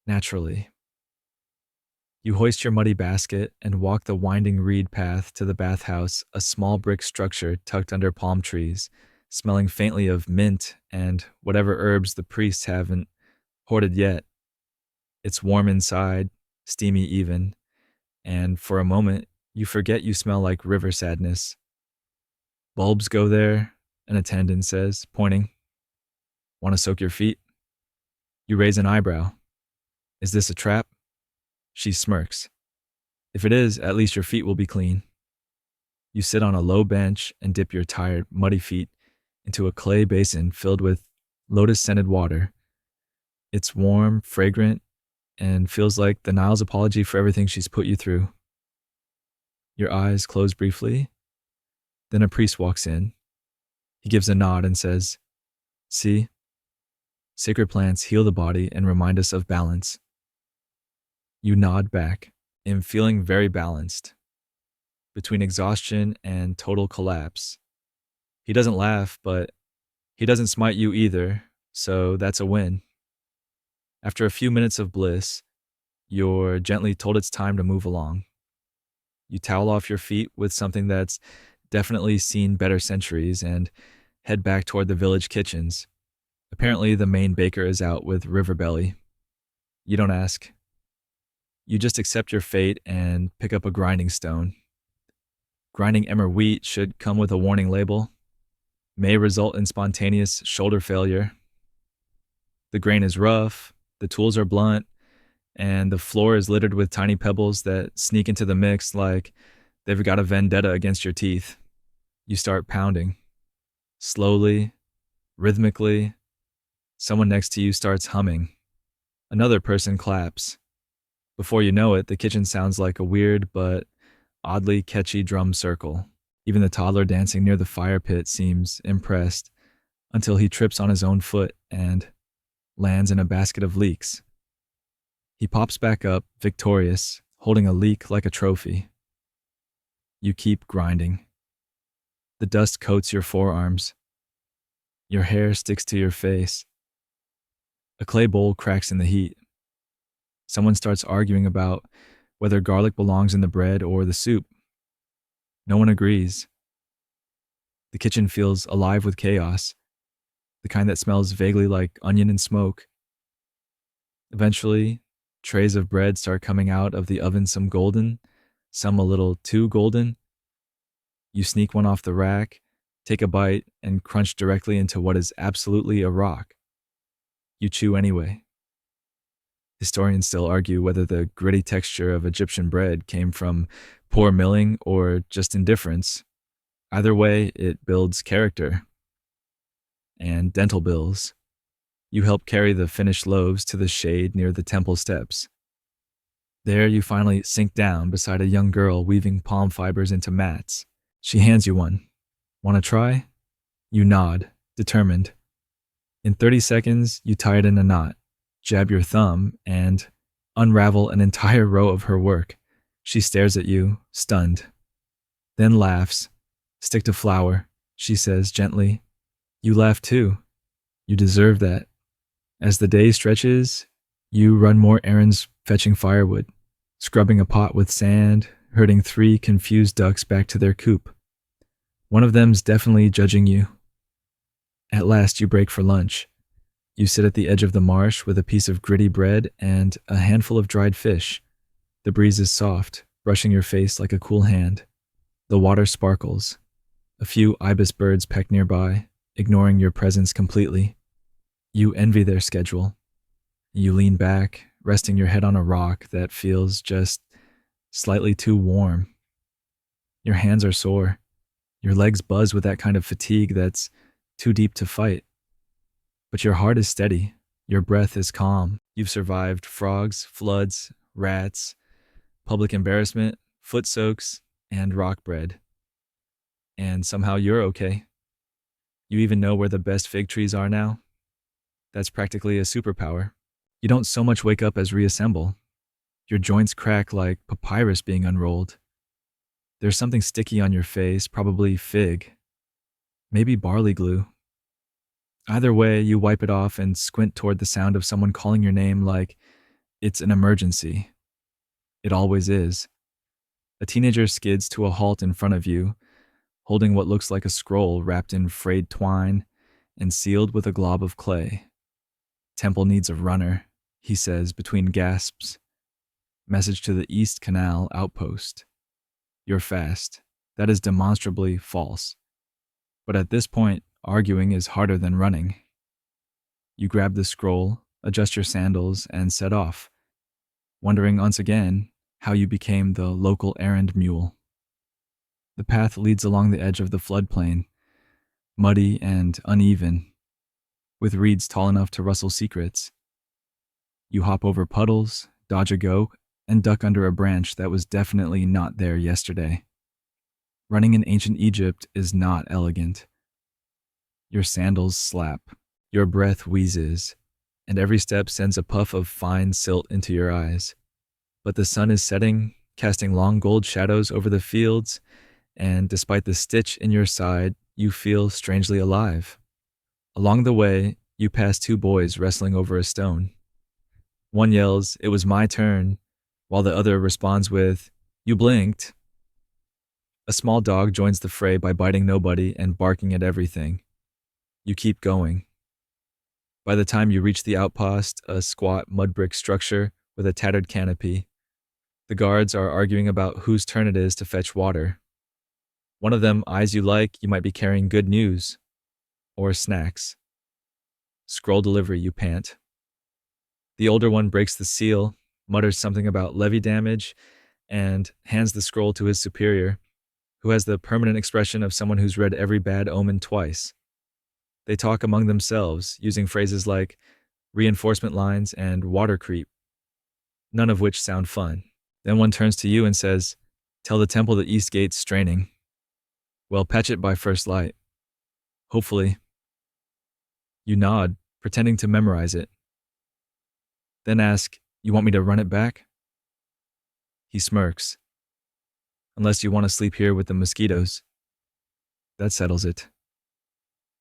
Naturally. You hoist your muddy basket and walk the winding reed path to the bathhouse, a small brick structure tucked under palm trees, smelling faintly of mint and whatever herbs the priests haven't hoarded yet. It's warm inside, steamy even, and for a moment, you forget you smell like river sadness. "Bulbs go there," an attendant says, pointing. "Want to soak your feet?" You raise an eyebrow. "Is this a trap?" She smirks. "If it is, at least your feet will be clean." You sit on a low bench and dip your tired, muddy feet into a clay basin filled with lotus-scented water. It's warm, fragrant, and feels like the Nile's apology for everything she's put you through. Your eyes close briefly. Then a priest walks in. He gives a nod and says, "See, sacred plants heal the body and remind us of balance." You nod back, am feeling very balanced, between exhaustion and total collapse. He doesn't laugh, but he doesn't smite you either, so that's a win. After a few minutes of bliss, you're gently told it's time to move along. You towel off your feet with something that's definitely seen better centuries and head back toward the village kitchens. Apparently, the main baker is out with river belly. You don't ask. You just accept your fate and pick up a grinding stone. Grinding emmer wheat should come with a warning label. May result in spontaneous shoulder failure. The grain is rough, the tools are blunt, and the floor is littered with tiny pebbles that sneak into the mix like they've got a vendetta against your teeth. You start pounding. Slowly, rhythmically. Someone next to you starts humming. Another person claps. Before you know it, the kitchen sounds like a weird but oddly catchy drum circle. Even the toddler dancing near the fire pit seems impressed until he trips on his own foot and lands in a basket of leeks. He pops back up, victorious, holding a leek like a trophy. You keep grinding. The dust coats your forearms. Your hair sticks to your face. A clay bowl cracks in the heat. Someone starts arguing about whether garlic belongs in the bread or the soup. No one agrees. The kitchen feels alive with chaos, the kind that smells vaguely like onion and smoke. Eventually, trays of bread start coming out of the oven, some golden, some a little too golden. You sneak one off the rack, take a bite, and crunch directly into what is absolutely a rock. You chew anyway. Historians still argue whether the gritty texture of Egyptian bread came from poor milling or just indifference. Either way, it builds character. and dental bills. You help carry the finished loaves to the shade near the temple steps. There, you finally sink down beside a young girl weaving palm fibers into mats. She hands you one. Want to try? You nod, determined. In 30 seconds, you tie it in a knot, jab your thumb, and unravel an entire row of her work. She stares at you, stunned. Then laughs. Stick to flour, she says gently. You laugh too. You deserve that. As the day stretches, you run more errands fetching firewood, scrubbing a pot with sand, herding 3 confused ducks back to their coop. One of them's definitely judging you. At last, you break for lunch. You sit at the edge of the marsh with a piece of gritty bread and a handful of dried fish. The breeze is soft, brushing your face like a cool hand. The water sparkles. A few ibis birds peck nearby, ignoring your presence completely. You envy their schedule. You lean back, resting your head on a rock that feels just slightly too warm. Your hands are sore. Your legs buzz with that kind of fatigue that's too deep to fight. But your heart is steady. Your breath is calm. You've survived frogs, floods, rats, public embarrassment, foot soaks, and rock bread. And somehow you're okay. You even know where the best fig trees are now. That's practically a superpower. You don't so much wake up as reassemble. Your joints crack like papyrus being unrolled. There's something sticky on your face, probably fig. Maybe barley glue. Either way, you wipe it off and squint toward the sound of someone calling your name like it's an emergency. It always is. A teenager skids to a halt in front of you, holding what looks like a scroll wrapped in frayed twine and sealed with a glob of clay. Temple needs a runner, he says between gasps. Message to the East Canal outpost. You're fast. That is demonstrably false. But at this point, arguing is harder than running. You grab the scroll, adjust your sandals, and set off, wondering once again how you became the local errand mule. The path leads along the edge of the floodplain, muddy and uneven, with reeds tall enough to rustle secrets. You hop over puddles, dodge a goat, and duck under a branch that was definitely not there yesterday. Running in ancient Egypt is not elegant. Your sandals slap, your breath wheezes, and every step sends a puff of fine silt into your eyes. But the sun is setting, casting long gold shadows over the fields, and despite the stitch in your side, you feel strangely alive. Along the way, you pass 2 boys wrestling over a stone. One yells, "It was my turn," while the other responds with, "You blinked." A small dog joins the fray by biting nobody and barking at everything. You keep going. By the time you reach the outpost, a squat mud brick structure with a tattered canopy, the guards are arguing about whose turn it is to fetch water. One of them eyes you like you might be carrying good news or snacks. Scroll delivery, you pant. The older one breaks the seal, mutters something about levy damage, and hands the scroll to his superior, who has the permanent expression of someone who's read every bad omen twice. They talk among themselves, using phrases like reinforcement lines and water creep, none of which sound fun. Then one turns to you and says, "Tell the temple the east gate's straining. Well, patch it by first light. Hopefully." You nod, pretending to memorize it. Then ask, "You want me to run it back?" He smirks. "Unless you want to sleep here with the mosquitoes." That settles it.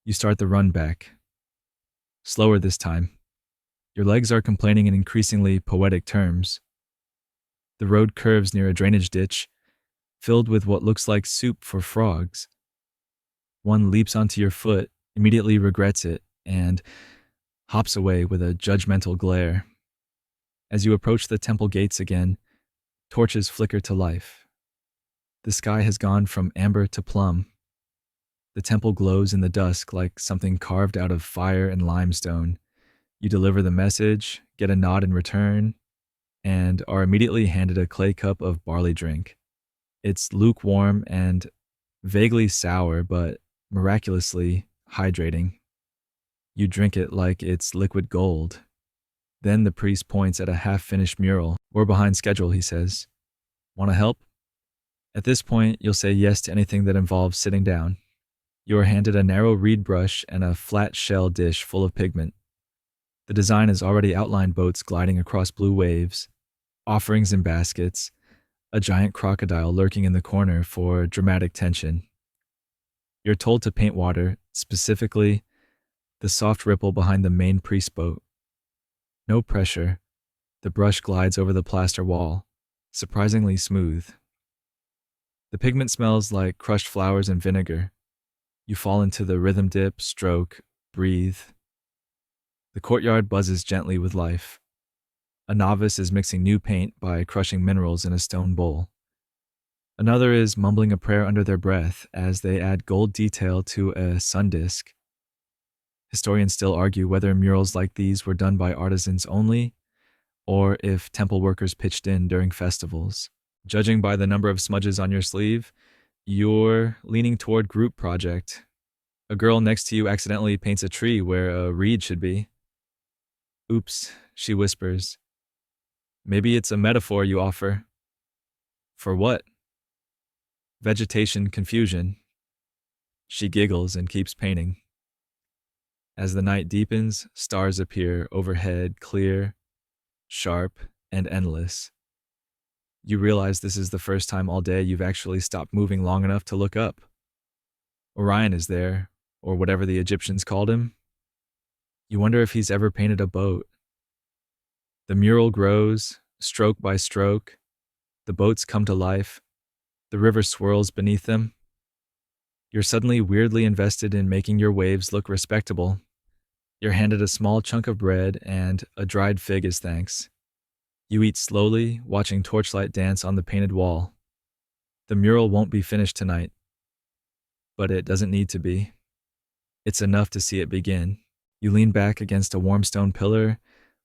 You start the run back. Slower this time. Your legs are complaining in increasingly poetic terms. The road curves near a drainage ditch, filled with what looks like soup for frogs. One leaps onto your foot, immediately regrets it, and hops away with a judgmental glare. As you approach the temple gates again, torches flicker to life. The sky has gone from amber to plum. The temple glows in the dusk like something carved out of fire and limestone. You deliver the message, get a nod in return, and are immediately handed a clay cup of barley drink. It's lukewarm and vaguely sour, but miraculously hydrating. You drink it like it's liquid gold. Then the priest points at a half-finished mural. We're behind schedule, he says. Want to help? At this point, you'll say yes to anything that involves sitting down. You are handed a narrow reed brush and a flat shell dish full of pigment. The design has already outlined boats gliding across blue waves, offerings in baskets, a giant crocodile lurking in the corner for dramatic tension. You're told to paint water, specifically the soft ripple behind the main priest boat. No pressure. The brush glides over the plaster wall, surprisingly smooth. The pigment smells like crushed flowers and vinegar. You fall into the rhythm dip, stroke, breathe. The courtyard buzzes gently with life. A novice is mixing new paint by crushing minerals in a stone bowl. Another is mumbling a prayer under their breath as they add gold detail to a sun disk. Historians still argue whether murals like these were done by artisans only, or if temple workers pitched in during festivals. Judging by the number of smudges on your sleeve, you're leaning toward group project. A girl next to you accidentally paints a tree where a reed should be. Oops, she whispers. Maybe it's a metaphor you offer. For what? Vegetation confusion. She giggles and keeps painting. As the night deepens, stars appear overhead, clear, sharp, and endless. You realize this is the first time all day you've actually stopped moving long enough to look up. Orion is there, or whatever the Egyptians called him. You wonder if he's ever painted a boat. The mural grows, stroke by stroke. The boats come to life. The river swirls beneath them. You're suddenly weirdly invested in making your waves look respectable. You're handed a small chunk of bread and a dried fig as thanks. You eat slowly, watching torchlight dance on the painted wall. The mural won't be finished tonight, but it doesn't need to be. It's enough to see it begin. You lean back against a warm stone pillar,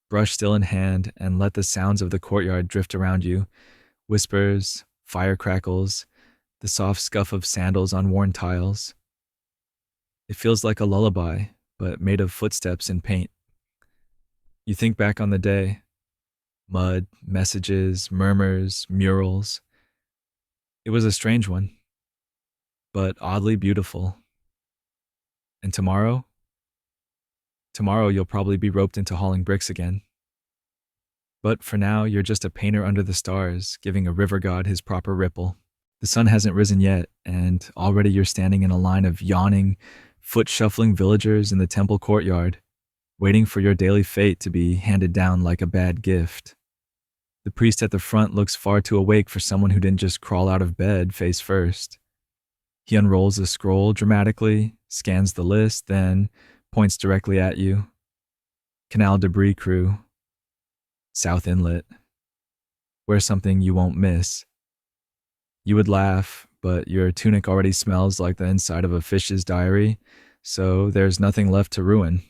brush still in hand, and let the sounds of the courtyard drift around you. Whispers, fire crackles, the soft scuff of sandals on worn tiles. It feels like a lullaby, but made of footsteps and paint. You think back on the day. Mud, messages, murmurs, murals. It was a strange one, but oddly beautiful. And tomorrow? Tomorrow you'll probably be roped into hauling bricks again. But for now, you're just a painter under the stars, giving a river god his proper ripple. The sun hasn't risen yet, and already you're standing in a line of yawning, foot-shuffling villagers in the temple courtyard, waiting for your daily fate to be handed down like a bad gift. The priest at the front looks far too awake for someone who didn't just crawl out of bed face first. He unrolls a scroll dramatically, scans the list, then points directly at you. Canal debris crew. South Inlet. Wear something you won't miss. You would laugh, but your tunic already smells like the inside of a fish's diary, so there's nothing left to ruin.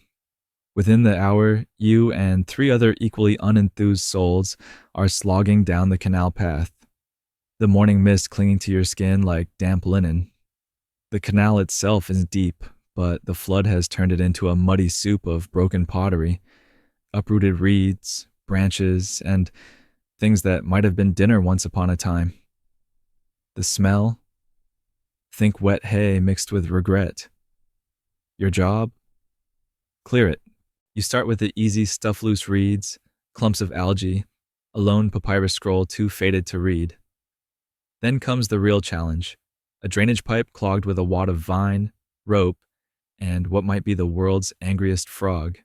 Within the hour, you and 3 other equally unenthused souls are slogging down the canal path, the morning mist clinging to your skin like damp linen. The canal itself is deep, but the flood has turned it into a muddy soup of broken pottery, uprooted reeds, branches, and things that might have been dinner once upon a time. The smell? Think wet hay mixed with regret. Your job? Clear it. You start with the easy stuff loose reeds, clumps of algae, a lone papyrus scroll too faded to read. Then comes the real challenge, a drainage pipe clogged with a wad of vine, rope, and what might be the world's angriest frog.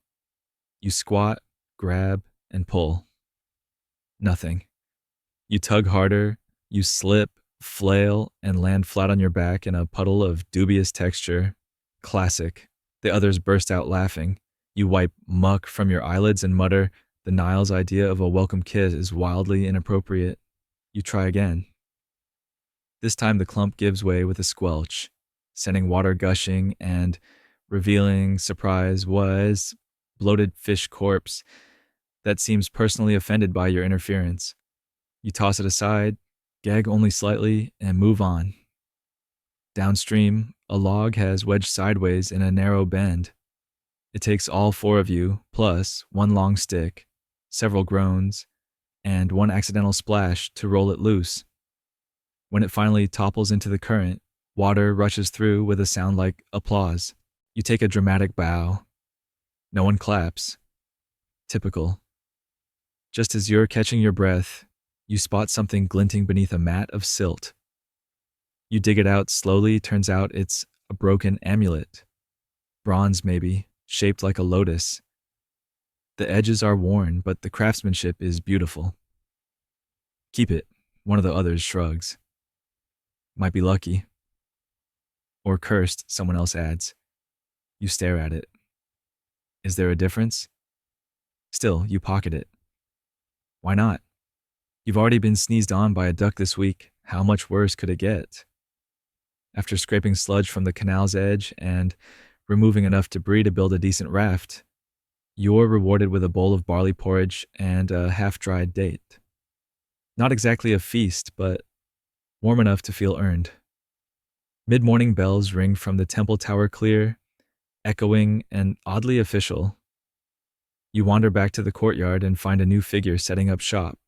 You squat, grab, and pull. Nothing. You tug harder, you slip, flail, and land flat on your back in a puddle of dubious texture. Classic. The others burst out laughing. You wipe muck from your eyelids and mutter, the Nile's idea of a welcome kiss is wildly inappropriate. You try again. This time the clump gives way with a squelch, sending water gushing and revealing, surprise, was bloated fish corpse that seems personally offended by your interference. You toss it aside, gag only slightly, and move on. Downstream, a log has wedged sideways in a narrow bend. It takes all four of you, plus one long stick, several groans, and one accidental splash to roll it loose. When it finally topples into the current, water rushes through with a sound like applause. You take a dramatic bow. No one claps. Typical. Just as you're catching your breath, you spot something glinting beneath a mat of silt. You dig it out slowly, turns out it's a broken amulet. Bronze, maybe, shaped like a lotus. The edges are worn, but the craftsmanship is beautiful. Keep it, one of the others shrugs. Might be lucky. Or cursed, someone else adds. You stare at it. Is there a difference? Still, you pocket it. Why not? You've already been sneezed on by a duck this week. How much worse could it get? After scraping sludge from the canal's edge and removing enough debris to build a decent raft, you're rewarded with a bowl of barley porridge and a half-dried date. Not exactly a feast, but warm enough to feel earned. Mid-morning bells ring from the temple tower clear, echoing and oddly official. You wander back to the courtyard and find a new figure setting up shop.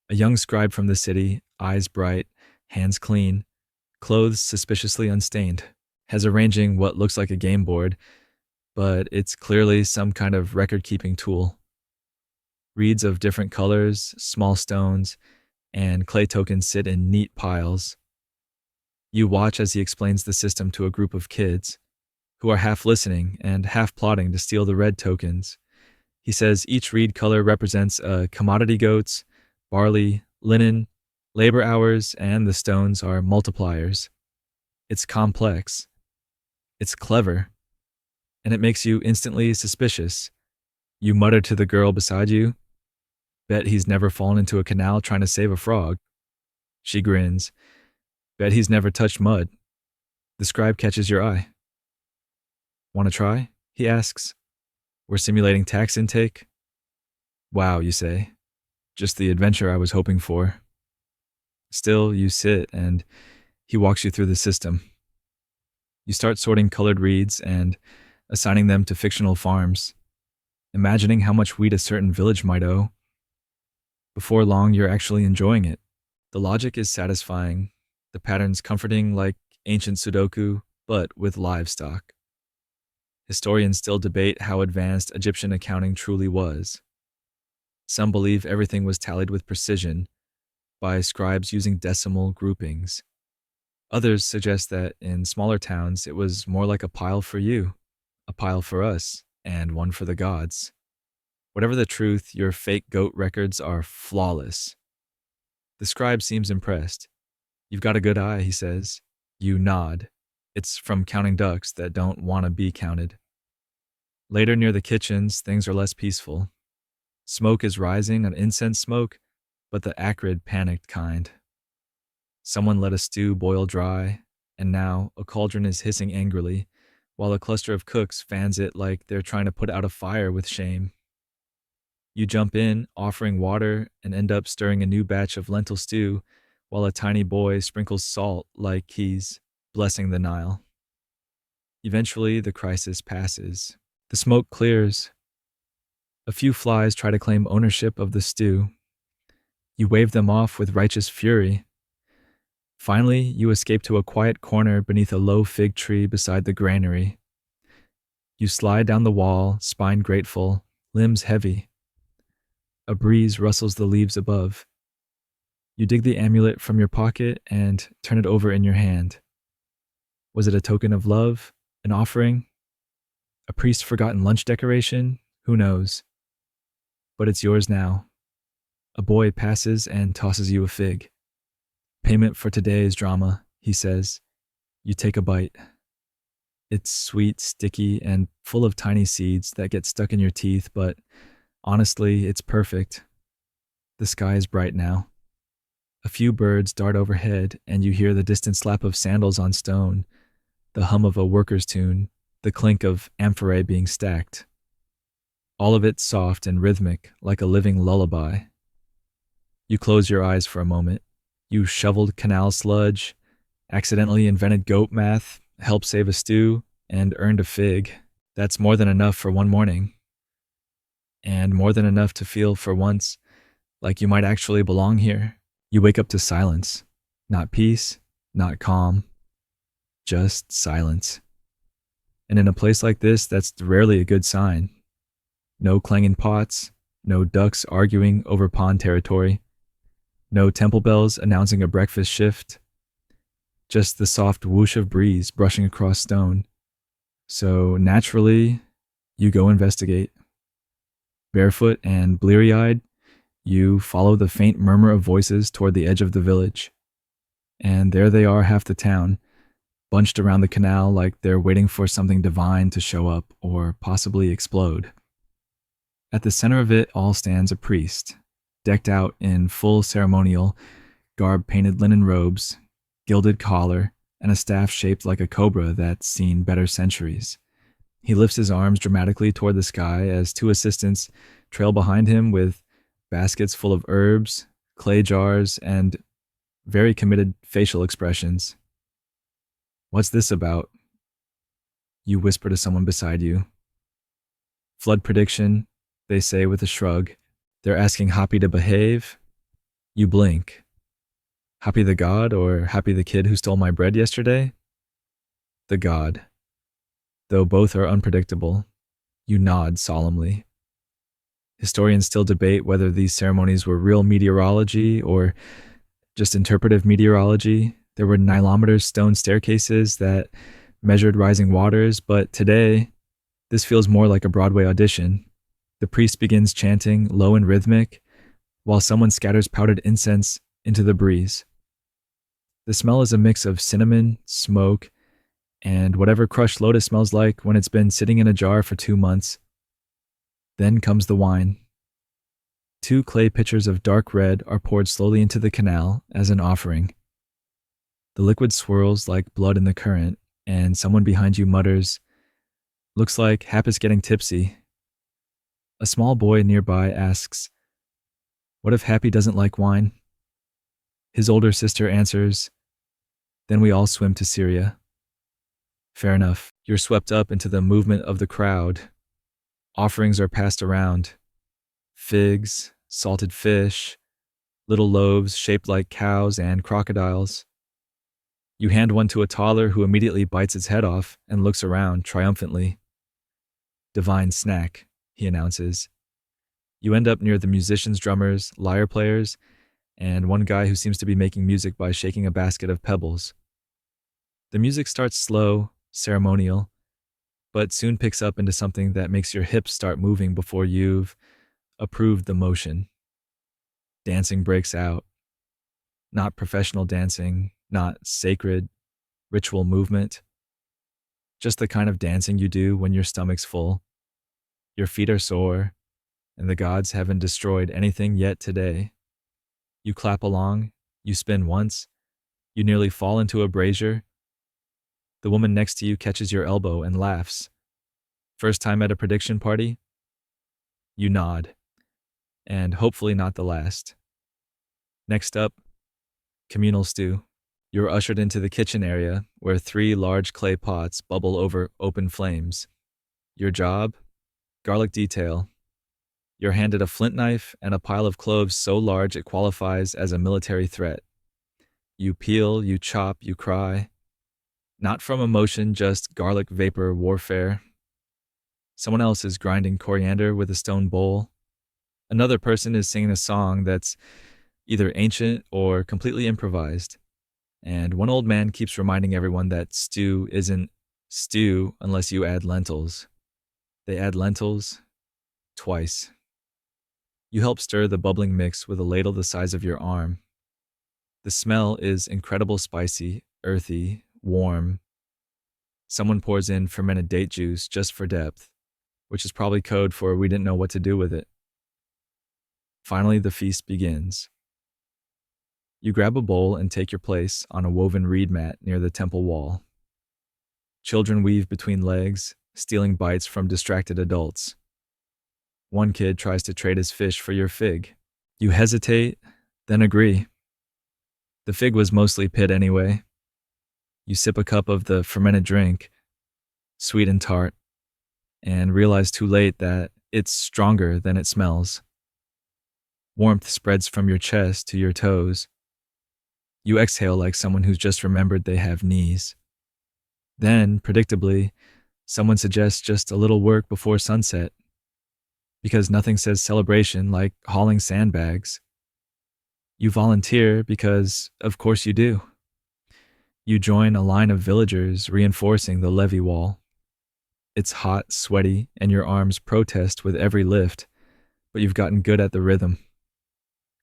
A young scribe from the city, eyes bright, hands clean, clothes suspiciously unstained, has arranging what looks like a game board, but it's clearly some kind of record-keeping tool. Reeds of different colors, small stones, and clay tokens sit in neat piles. You watch as he explains the system to a group of kids, who are half listening and half plotting to steal the red tokens. He says each reed color represents commodity goats, barley, linen, labor hours, and the stones are multipliers. It's complex. It's clever. And it makes you instantly suspicious. You mutter to the girl beside you, bet he's never fallen into a canal trying to save a frog. She grins. Bet he's never touched mud. The scribe catches your eye. Want to try? He asks. We're simulating tax intake. Wow, you say. Just the adventure I was hoping for. Still, you sit and he walks you through the system. You start sorting colored reeds and assigning them to fictional farms, imagining how much wheat a certain village might owe. Before long, you're actually enjoying it. The logic is satisfying, the patterns comforting like ancient Sudoku, but with livestock. Historians still debate how advanced Egyptian accounting truly was. Some believe everything was tallied with precision by scribes using decimal groupings. Others suggest that in smaller towns it was more like a pile for you, a pile for us, and one for the gods. Whatever the truth, your fake goat records are flawless. The scribe seems impressed. You've got a good eye, he says. You nod. It's from counting ducks that don't want to be counted. Later near the kitchens, things are less peaceful. Smoke is rising, an incense smoke, but the acrid, panicked kind. Someone let a stew boil dry, and now a cauldron is hissing angrily, while a cluster of cooks fans it like they're trying to put out a fire with shame. You jump in, offering water, and end up stirring a new batch of lentil stew, while a tiny boy sprinkles salt like he's blessing the Nile. Eventually, the crisis passes. The smoke clears. A few flies try to claim ownership of the stew. You wave them off with righteous fury. Finally, you escape to a quiet corner beneath a low fig tree beside the granary. You slide down the wall, spine grateful, limbs heavy. A breeze rustles the leaves above. You dig the amulet from your pocket and turn it over in your hand. Was it a token of love? An offering? A priest-forgotten lunch decoration? Who knows? But it's yours now. A boy passes and tosses you a fig. Payment for today's drama, he says. You take a bite. It's sweet, sticky, and full of tiny seeds that get stuck in your teeth, but honestly, it's perfect. The sky is bright now. A few birds dart overhead, and you hear the distant slap of sandals on stone, the hum of a worker's tune, the clink of amphorae being stacked. All of it soft and rhythmic, like a living lullaby. You close your eyes for a moment. You shoveled canal sludge, accidentally invented goat math, helped save a stew, and earned a fig. That's more than enough for one morning, and more than enough to feel for once like you might actually belong here. You wake up to silence. Not peace, not calm, just silence. And in a place like this, that's rarely a good sign. No clanging pots, no ducks arguing over pond territory, no temple bells announcing a breakfast shift, just the soft whoosh of breeze brushing across stone. So naturally, you go investigate. Barefoot and bleary eyed, you follow the faint murmur of voices toward the edge of the village. And there they are, half the town, bunched around the canal like they're waiting for something divine to show up or possibly explode. At the center of it all stands a priest, decked out in full ceremonial, garb-painted linen robes, gilded collar, and a staff shaped like a cobra that's seen better centuries. He lifts his arms dramatically toward the sky as two assistants trail behind him with baskets full of herbs, clay jars, and very committed facial expressions. "What's this about?" you whisper to someone beside you. "Flood prediction," they say with a shrug. "They're asking Happy to behave." You blink. Happy the god or Happy the kid who stole my bread yesterday? The god. Though both are unpredictable, you nod solemnly. Historians still debate whether these ceremonies were real meteorology or just interpretive meteorology. There were nilometer stone staircases that measured rising waters, but today, this feels more like a Broadway audition. The priest begins chanting, low and rhythmic, while someone scatters powdered incense into the breeze. The smell is a mix of cinnamon, smoke, and whatever crushed lotus smells like when it's been sitting in a jar for 2 months. Then comes the wine. 2 clay pitchers of dark red are poured slowly into the canal as an offering. The liquid swirls like blood in the current, and someone behind you mutters, "Looks like Hap is getting tipsy." A small boy nearby asks, "What if Happy doesn't like wine?" His older sister answers, "Then we all swim to Syria." Fair enough. You're swept up into the movement of the crowd. Offerings are passed around. Figs, salted fish, little loaves shaped like cows and crocodiles. You hand one to a toddler who immediately bites its head off and looks around triumphantly. "Divine snack," he announces. You end up near the musicians, drummers, lyre players, and one guy who seems to be making music by shaking a basket of pebbles. The music starts slow, ceremonial, but soon picks up into something that makes your hips start moving before you've approved the motion. Dancing breaks out. Not professional dancing, not sacred, ritual movement. Just the kind of dancing you do when your stomach's full. Your feet are sore, and the gods haven't destroyed anything yet today. You clap along, you spin once, you nearly fall into a brazier. The woman next to you catches your elbow and laughs. First time at a prediction party? You nod, and hopefully not the last. Next up, communal stew. You're ushered into the kitchen area where 3 large clay pots bubble over open flames. Your job? Garlic detail. You're handed a flint knife and a pile of cloves so large it qualifies as a military threat. You peel, you chop, you cry. Not from emotion, just garlic vapor warfare. Someone else is grinding coriander with a stone bowl. Another person is singing a song that's either ancient or completely improvised. And one old man keeps reminding everyone that stew isn't stew unless you add lentils. They add lentils twice. You help stir the bubbling mix with a ladle the size of your arm. The smell is incredible spicy, earthy, warm. Someone pours in fermented date juice just for depth, which is probably code for we didn't know what to do with it. Finally, the feast begins. You grab a bowl and take your place on a woven reed mat near the temple wall. Children weave between legs, stealing bites from distracted adults. One kid tries to trade his fish for your fig. You hesitate, then agree. The fig was mostly pit anyway. You sip a cup of the fermented drink, sweet and tart. and realize too late that it's stronger than it smells. Warmth spreads from your chest to your toes. You exhale like someone who's just remembered they have knees. Then, predictably, someone suggests just a little work before sunset, because nothing says celebration like hauling sandbags. You volunteer because, of course, you do. You join a line of villagers reinforcing the levee wall. It's hot, sweaty, and your arms protest with every lift, but you've gotten good at the rhythm.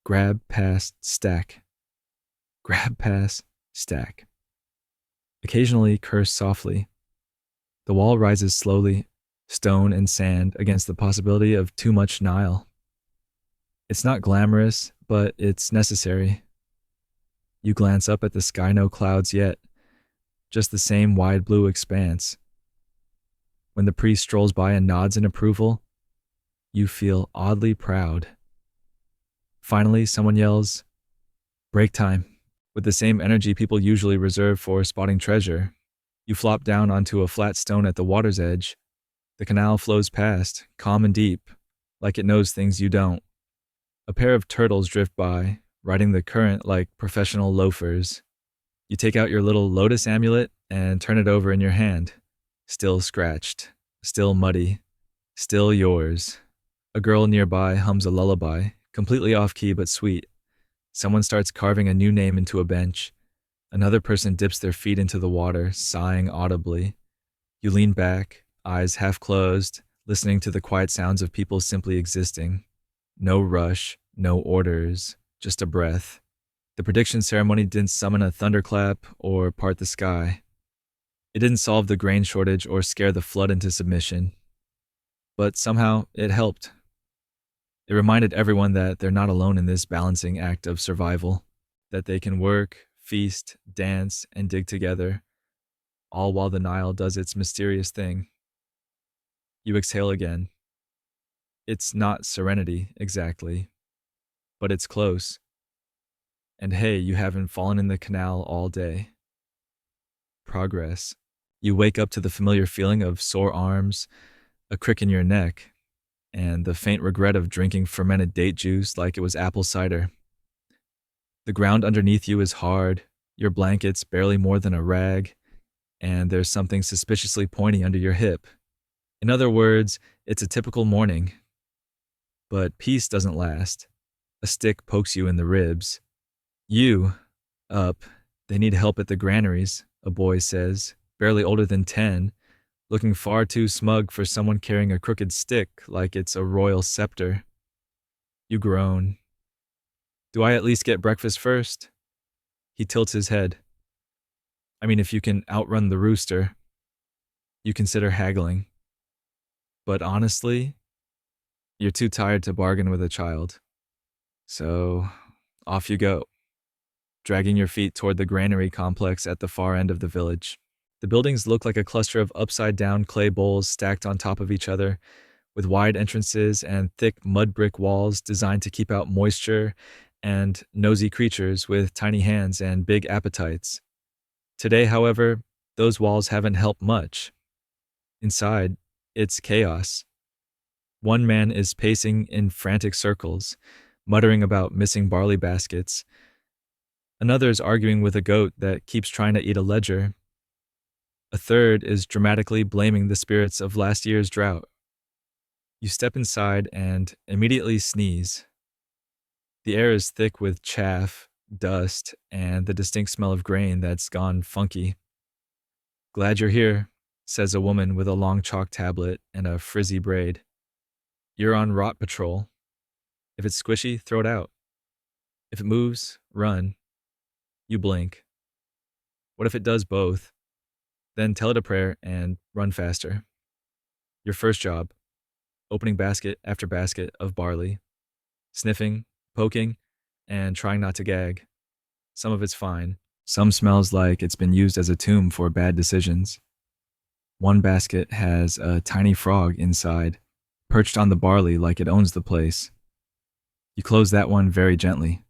Grab, pass, stack. Grab, pass, stack. Occasionally curse softly. The wall rises slowly, stone and sand against the possibility of too much Nile. It's not glamorous, but it's necessary. You glance up at the sky, no clouds yet, just the same wide blue expanse. When the priest strolls by and nods in approval, you feel oddly proud. Finally, someone yells, "Break time." With the same energy people usually reserve for spotting treasure, you flop down onto a flat stone at the water's edge. The canal flows past, calm and deep, like it knows things you don't. A pair of turtles drift by, riding the current like professional loafers. You take out your little lotus amulet and turn it over in your hand. Still scratched, still muddy, still yours. A girl nearby hums a lullaby, completely off-key but sweet. Someone starts carving a new name into a bench. Another person dips their feet into the water, sighing audibly. You lean back, eyes half closed, listening to the quiet sounds of people simply existing. No rush, no orders, just a breath. The prediction ceremony didn't summon a thunderclap or part the sky. It didn't solve the grain shortage or scare the flood into submission. But somehow it helped. It reminded everyone that they're not alone in this balancing act of survival, that they can work, feast, dance, and dig together, all while the Nile does its mysterious thing. You exhale again. It's not serenity, exactly, but it's close. And hey, you haven't fallen in the canal all day. Progress. You wake up to the familiar feeling of sore arms, a crick in your neck, and the faint regret of drinking fermented date juice like it was apple cider. The ground underneath you is hard, your blanket's barely more than a rag, and there's something suspiciously pointy under your hip. In other words, it's a typical morning. But peace doesn't last. A stick pokes you in the ribs. You, up, they need help at the granaries, a boy says, barely older than 10, looking far too smug for someone carrying a crooked stick like it's a royal scepter. You groan. Do I at least get breakfast first? He tilts his head. I mean, if you can outrun the rooster. You consider haggling. But honestly, you're too tired to bargain with a child. So, off you go, dragging your feet toward the granary complex at the far end of the village. The buildings look like a cluster of upside-down clay bowls stacked on top of each other, with wide entrances and thick mud brick walls designed to keep out moisture and nosy creatures with tiny hands and big appetites. Today, however, those walls haven't helped much. Inside, it's chaos. One man is pacing in frantic circles, muttering about missing barley baskets. Another is arguing with a goat that keeps trying to eat a ledger. A third is dramatically blaming the spirits of last year's drought. You step inside and immediately sneeze. The air is thick with chaff, dust, and the distinct smell of grain that's gone funky. "Glad you're here," says a woman with a long chalk tablet and a frizzy braid. "You're on rot patrol. If it's squishy, throw it out. If it moves, run." You blink. What if it does both? Then tell it a prayer and run faster. Your first job, opening basket after basket of barley, sniffing, poking, and trying not to gag. Some of it's fine. Some smells like it's been used as a tomb for bad decisions. One basket has a tiny frog inside, perched on the barley like it owns the place. You close that one very gently.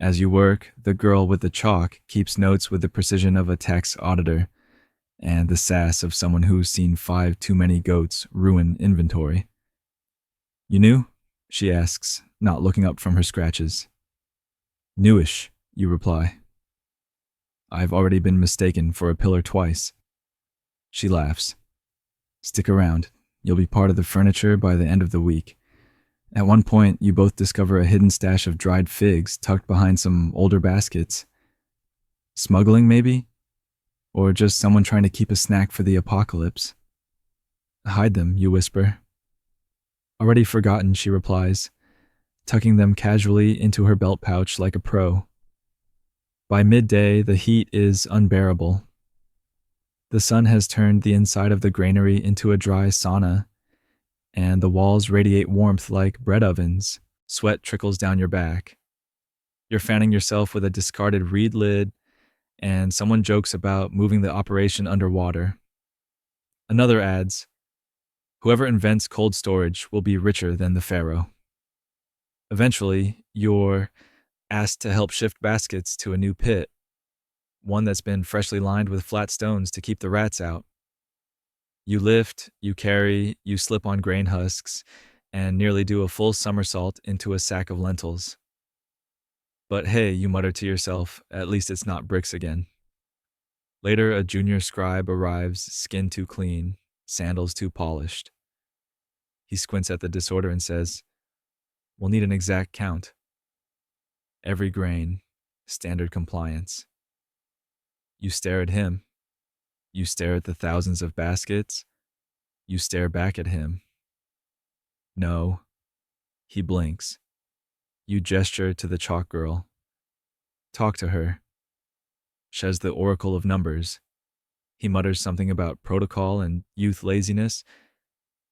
As you work, the girl with the chalk keeps notes with the precision of a tax auditor, and the sass of someone who's seen 5 too many goats ruin inventory. You knew? She asks, not looking up from her scratches. Newish, you reply. I've already been mistaken for a pillar twice. She laughs. Stick around. You'll be part of the furniture by the end of the week. At one point, you both discover a hidden stash of dried figs tucked behind some older baskets. Smuggling, maybe? Or just someone trying to keep a snack for the apocalypse? Hide them, you whisper. Already forgotten, she replies, tucking them casually into her belt pouch like a pro. By midday, the heat is unbearable. The sun has turned the inside of the granary into a dry sauna, and the walls radiate warmth like bread ovens. Sweat trickles down your back. You're fanning yourself with a discarded reed lid, and someone jokes about moving the operation underwater. Another adds, whoever invents cold storage will be richer than the pharaoh. Eventually, you're asked to help shift baskets to a new pit, one that's been freshly lined with flat stones to keep the rats out. You lift, you carry, you slip on grain husks, and nearly do a full somersault into a sack of lentils. But hey, you mutter to yourself, at least it's not bricks again. Later, a junior scribe arrives, skin too clean, sandals too polished. He squints at the disorder and says, we'll need an exact count. Every grain, standard compliance. You stare at him. You stare at the thousands of baskets. You stare back at him. No. He blinks. You gesture to the chalk girl. Talk to her. Says the oracle of numbers. He mutters something about protocol and youth laziness,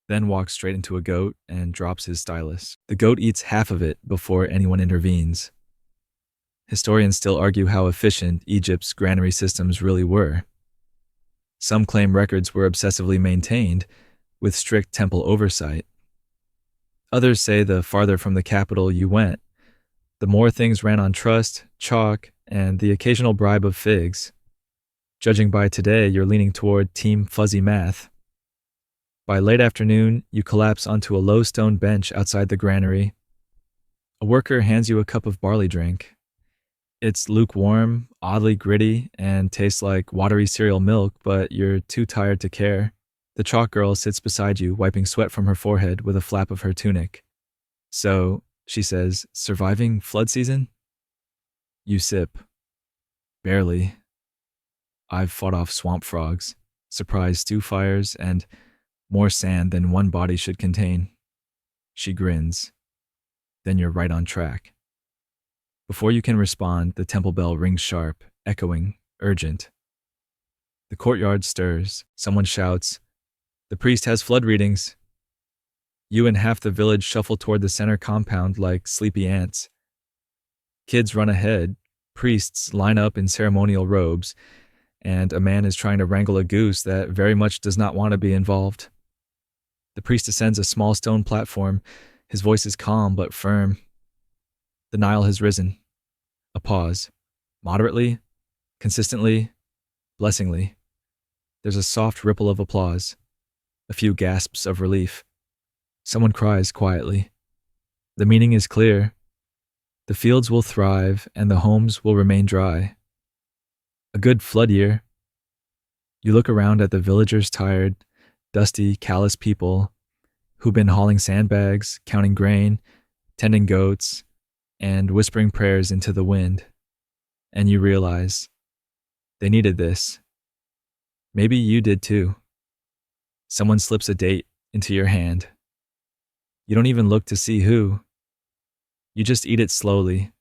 then walks straight into a goat and drops his stylus. The goat eats half of it before anyone intervenes. Historians still argue how efficient Egypt's granary systems really were. Some claim records were obsessively maintained, with strict temple oversight. Others say the farther from the capital you went, the more things ran on trust, chalk, and the occasional bribe of figs. Judging by today, you're leaning toward Team Fuzzy Math. By late afternoon, you collapse onto a low stone bench outside the granary. A worker hands you a cup of barley drink. It's lukewarm, oddly gritty, and tastes like watery cereal milk, but you're too tired to care. The chalk girl sits beside you, wiping sweat from her forehead with a flap of her tunic. So, she says, surviving flood season? You sip. Barely. I've fought off swamp frogs, surprise stew fires, and more sand than one body should contain. She grins. Then you're right on track. Before you can respond, the temple bell rings sharp, echoing, urgent. The courtyard stirs. Someone shouts, "The priest has flood readings." You and half the village shuffle toward the center compound like sleepy ants. Kids run ahead, priests line up in ceremonial robes, and a man is trying to wrangle a goose that very much does not want to be involved. The priest ascends a small stone platform. His voice is calm but firm. The Nile has risen. A pause. Moderately, consistently, blessingly. There's a soft ripple of applause. A few gasps of relief. Someone cries quietly. The meaning is clear. The fields will thrive and the homes will remain dry. A good flood year. You look around at the villagers' tired, dusty, callous people who've been hauling sandbags, counting grain, tending goats, and whispering prayers into the wind. And you realize they needed this. Maybe you did too. Someone slips a date into your hand. You don't even look to see who. You just eat it slowly,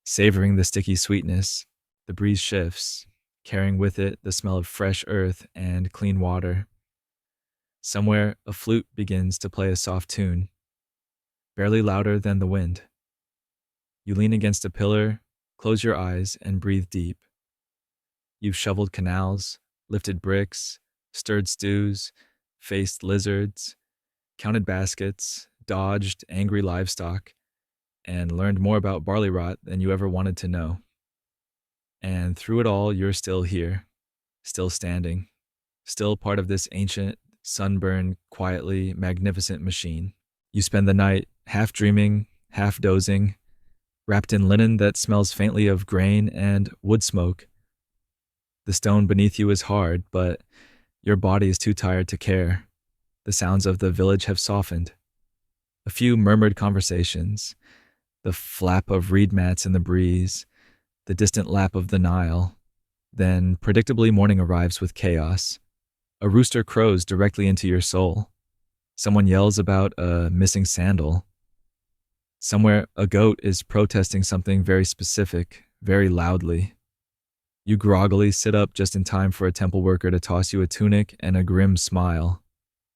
savoring the sticky sweetness. The breeze shifts, carrying with it the smell of fresh earth and clean water. Somewhere, a flute begins to play a soft tune, barely louder than the wind. You lean against a pillar, close your eyes, and breathe deep. You've shoveled canals, lifted bricks, stirred stews, faced lizards, counted baskets, dodged angry livestock, and learned more about barley rot than you ever wanted to know. And through it all, you're still here, still standing, still part of this ancient, sunburned, quietly magnificent machine. You spend the night half dreaming, half dozing, wrapped in linen that smells faintly of grain and wood smoke. The stone beneath you is hard, but your body is too tired to care. The sounds of the village have softened. A few murmured conversations, the flap of reed mats in the breeze, the distant lap of the Nile. Then, predictably, morning arrives with chaos. A rooster crows directly into your soul. Someone yells about a missing sandal. Somewhere, a goat is protesting something very specific, very loudly. You groggily sit up just in time for a temple worker to toss you a tunic and a grim smile.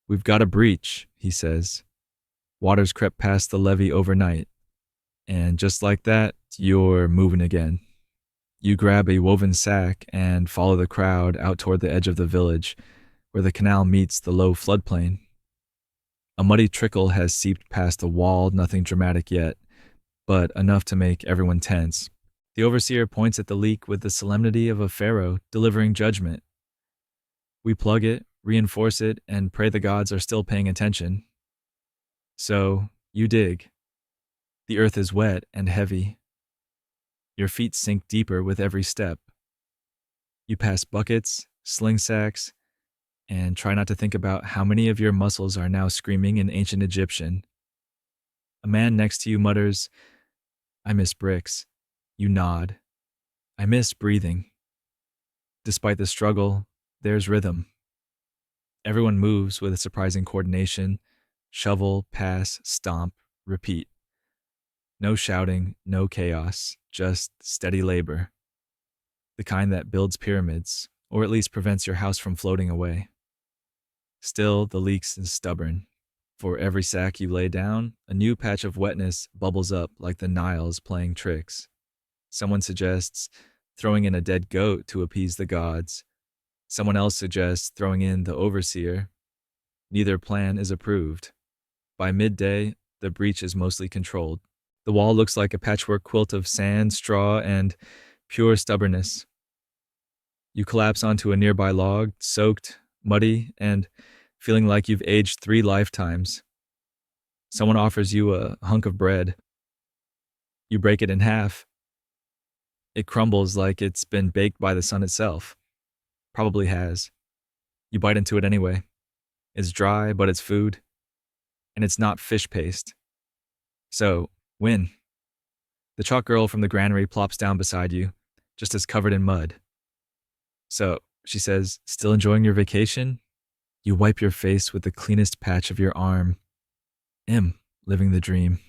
"We've got a breach," he says. "Water's crept past the levee overnight." And just like that, you're moving again. You grab a woven sack and follow the crowd out toward the edge of the village, where the canal meets the low floodplain. A muddy trickle has seeped past the wall, nothing dramatic yet, but enough to make everyone tense. The overseer points at the leak with the solemnity of a pharaoh delivering judgment. We plug it, reinforce it, and pray the gods are still paying attention. So, you dig. The earth is wet and heavy. Your feet sink deeper with every step. You pass buckets, sling sacks, and try not to think about how many of your muscles are now screaming in ancient Egyptian. A man next to you mutters, "I miss bricks." You nod. "I miss breathing." Despite the struggle, there's rhythm. Everyone moves with a surprising coordination. Shovel, pass, stomp, repeat. No shouting, no chaos, just steady labor. The kind that builds pyramids, or at least prevents your house from floating away. Still, the leak is stubborn. For every sack you lay down, a new patch of wetness bubbles up like the Nile's playing tricks. Someone suggests throwing in a dead goat to appease the gods. Someone else suggests throwing in the overseer. Neither plan is approved. By midday, the breach is mostly controlled. The wall looks like a patchwork quilt of sand, straw, and pure stubbornness. You collapse onto a nearby log, soaked, muddy, and feeling like you've aged 3 lifetimes. Someone offers you a hunk of bread. You break it in half. It crumbles like it's been baked by the sun itself. Probably has. You bite into it anyway. It's dry, but it's food. And it's not fish paste. So, win. The chalk girl from the granary plops down beside you, just as covered in mud. "So," she says, "still enjoying your vacation?" You wipe your face with the cleanest patch of your arm. Living the dream."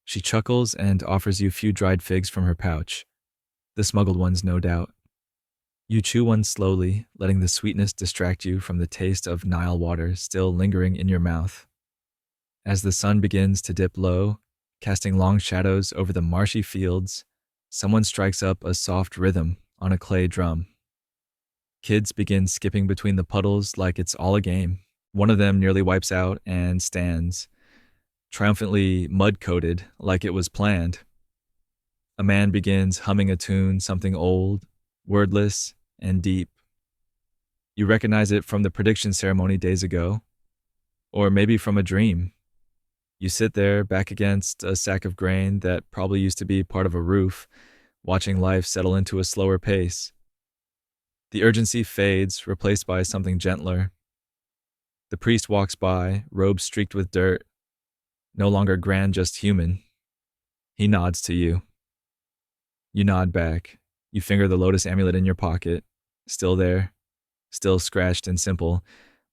She chuckles and offers you a few dried figs from her pouch. The smuggled ones, no doubt. You chew one slowly, letting the sweetness distract you from the taste of Nile water still lingering in your mouth. As the sun begins to dip low, casting long shadows over the marshy fields, someone strikes up a soft rhythm on a clay drum. Kids begin skipping between the puddles like it's all a game. One of them nearly wipes out and stands, triumphantly mud-coated like it was planned. A man begins humming a tune, something old, wordless, and deep. You recognize it from the prediction ceremony days ago, or maybe from a dream. You sit there, back against a sack of grain that probably used to be part of a roof, watching life settle into a slower pace. The urgency fades, replaced by something gentler. The priest walks by, robe streaked with dirt, no longer grand, just human. He nods to you. You nod back. You finger the lotus amulet in your pocket. Still there, still scratched and simple,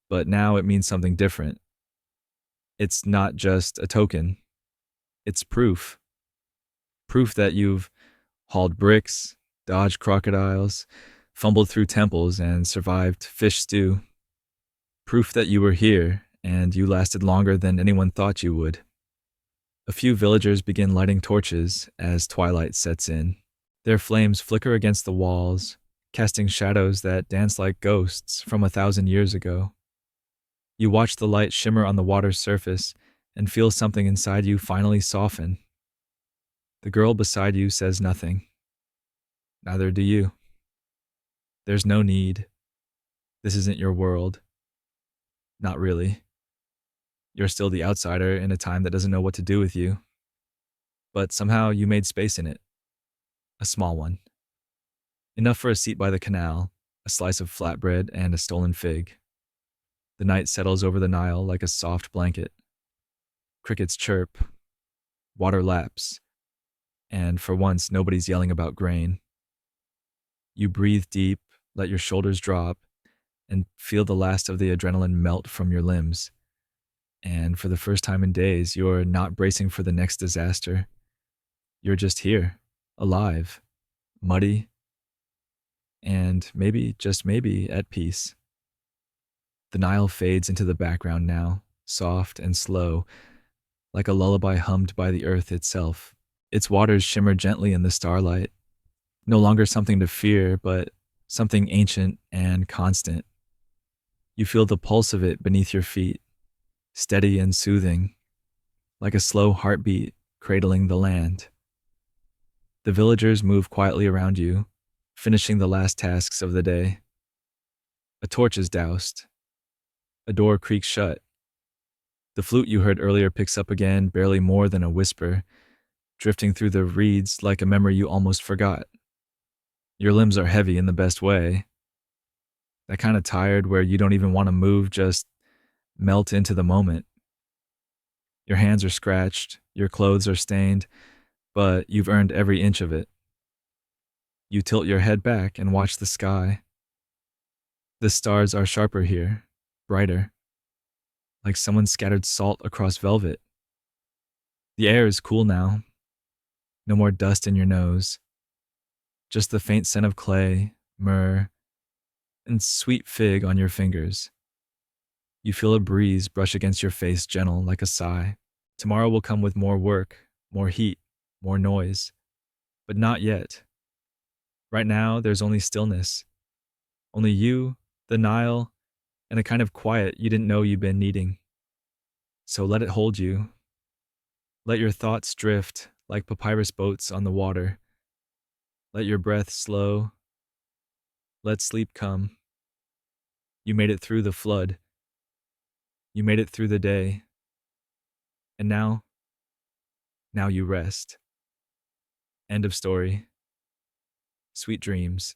but now it means something different. It's not just a token. It's proof. Proof that you've hauled bricks, dodged crocodiles, fumbled through temples, and survived fish stew. Proof that you were here, and you lasted longer than anyone thought you would. A few villagers begin lighting torches as twilight sets in. Their flames flicker against the walls, casting shadows that dance like ghosts from 1,000 years ago. You watch the light shimmer on the water's surface and feel something inside you finally soften. The girl beside you says nothing. Neither do you. There's no need. This isn't your world. Not really. You're still the outsider in a time that doesn't know what to do with you. But somehow you made space in it. A small one. Enough for a seat by the canal, a slice of flatbread, and a stolen fig. The night settles over the Nile like a soft blanket. Crickets chirp, water laps, and for once nobody's yelling about grain. You breathe deep, let your shoulders drop, and feel the last of the adrenaline melt from your limbs. And for the first time in days, you're not bracing for the next disaster. You're just here, alive, muddy, and maybe, just maybe, at peace. The Nile fades into the background now, soft and slow, like a lullaby hummed by the earth itself. Its waters shimmer gently in the starlight, no longer something to fear, but something ancient and constant. You feel the pulse of it beneath your feet, steady and soothing, like a slow heartbeat cradling the land. The villagers move quietly around you, finishing the last tasks of the day. A torch is doused. A door creaks shut. The flute you heard earlier picks up again, barely more than a whisper, drifting through the reeds like a memory you almost forgot. Your limbs are heavy in the best way. That kind of tired where you don't even want to move, just melt into the moment. Your hands are scratched, your clothes are stained, but you've earned every inch of it. You tilt your head back and watch the sky. The stars are sharper here, brighter, like someone scattered salt across velvet. The air is cool now. No more dust in your nose. Just the faint scent of clay, myrrh, and sweet fig on your fingers. You feel a breeze brush against your face, gentle like a sigh. Tomorrow will come with more work, more heat, more noise. But not yet. Right now, there's only stillness. Only you, the Nile, and a kind of quiet you didn't know you'd been needing. So let it hold you. Let your thoughts drift like papyrus boats on the water. Let your breath slow. Let sleep come. You made it through the flood. You made it through the day. And now you rest. End of story. Sweet dreams.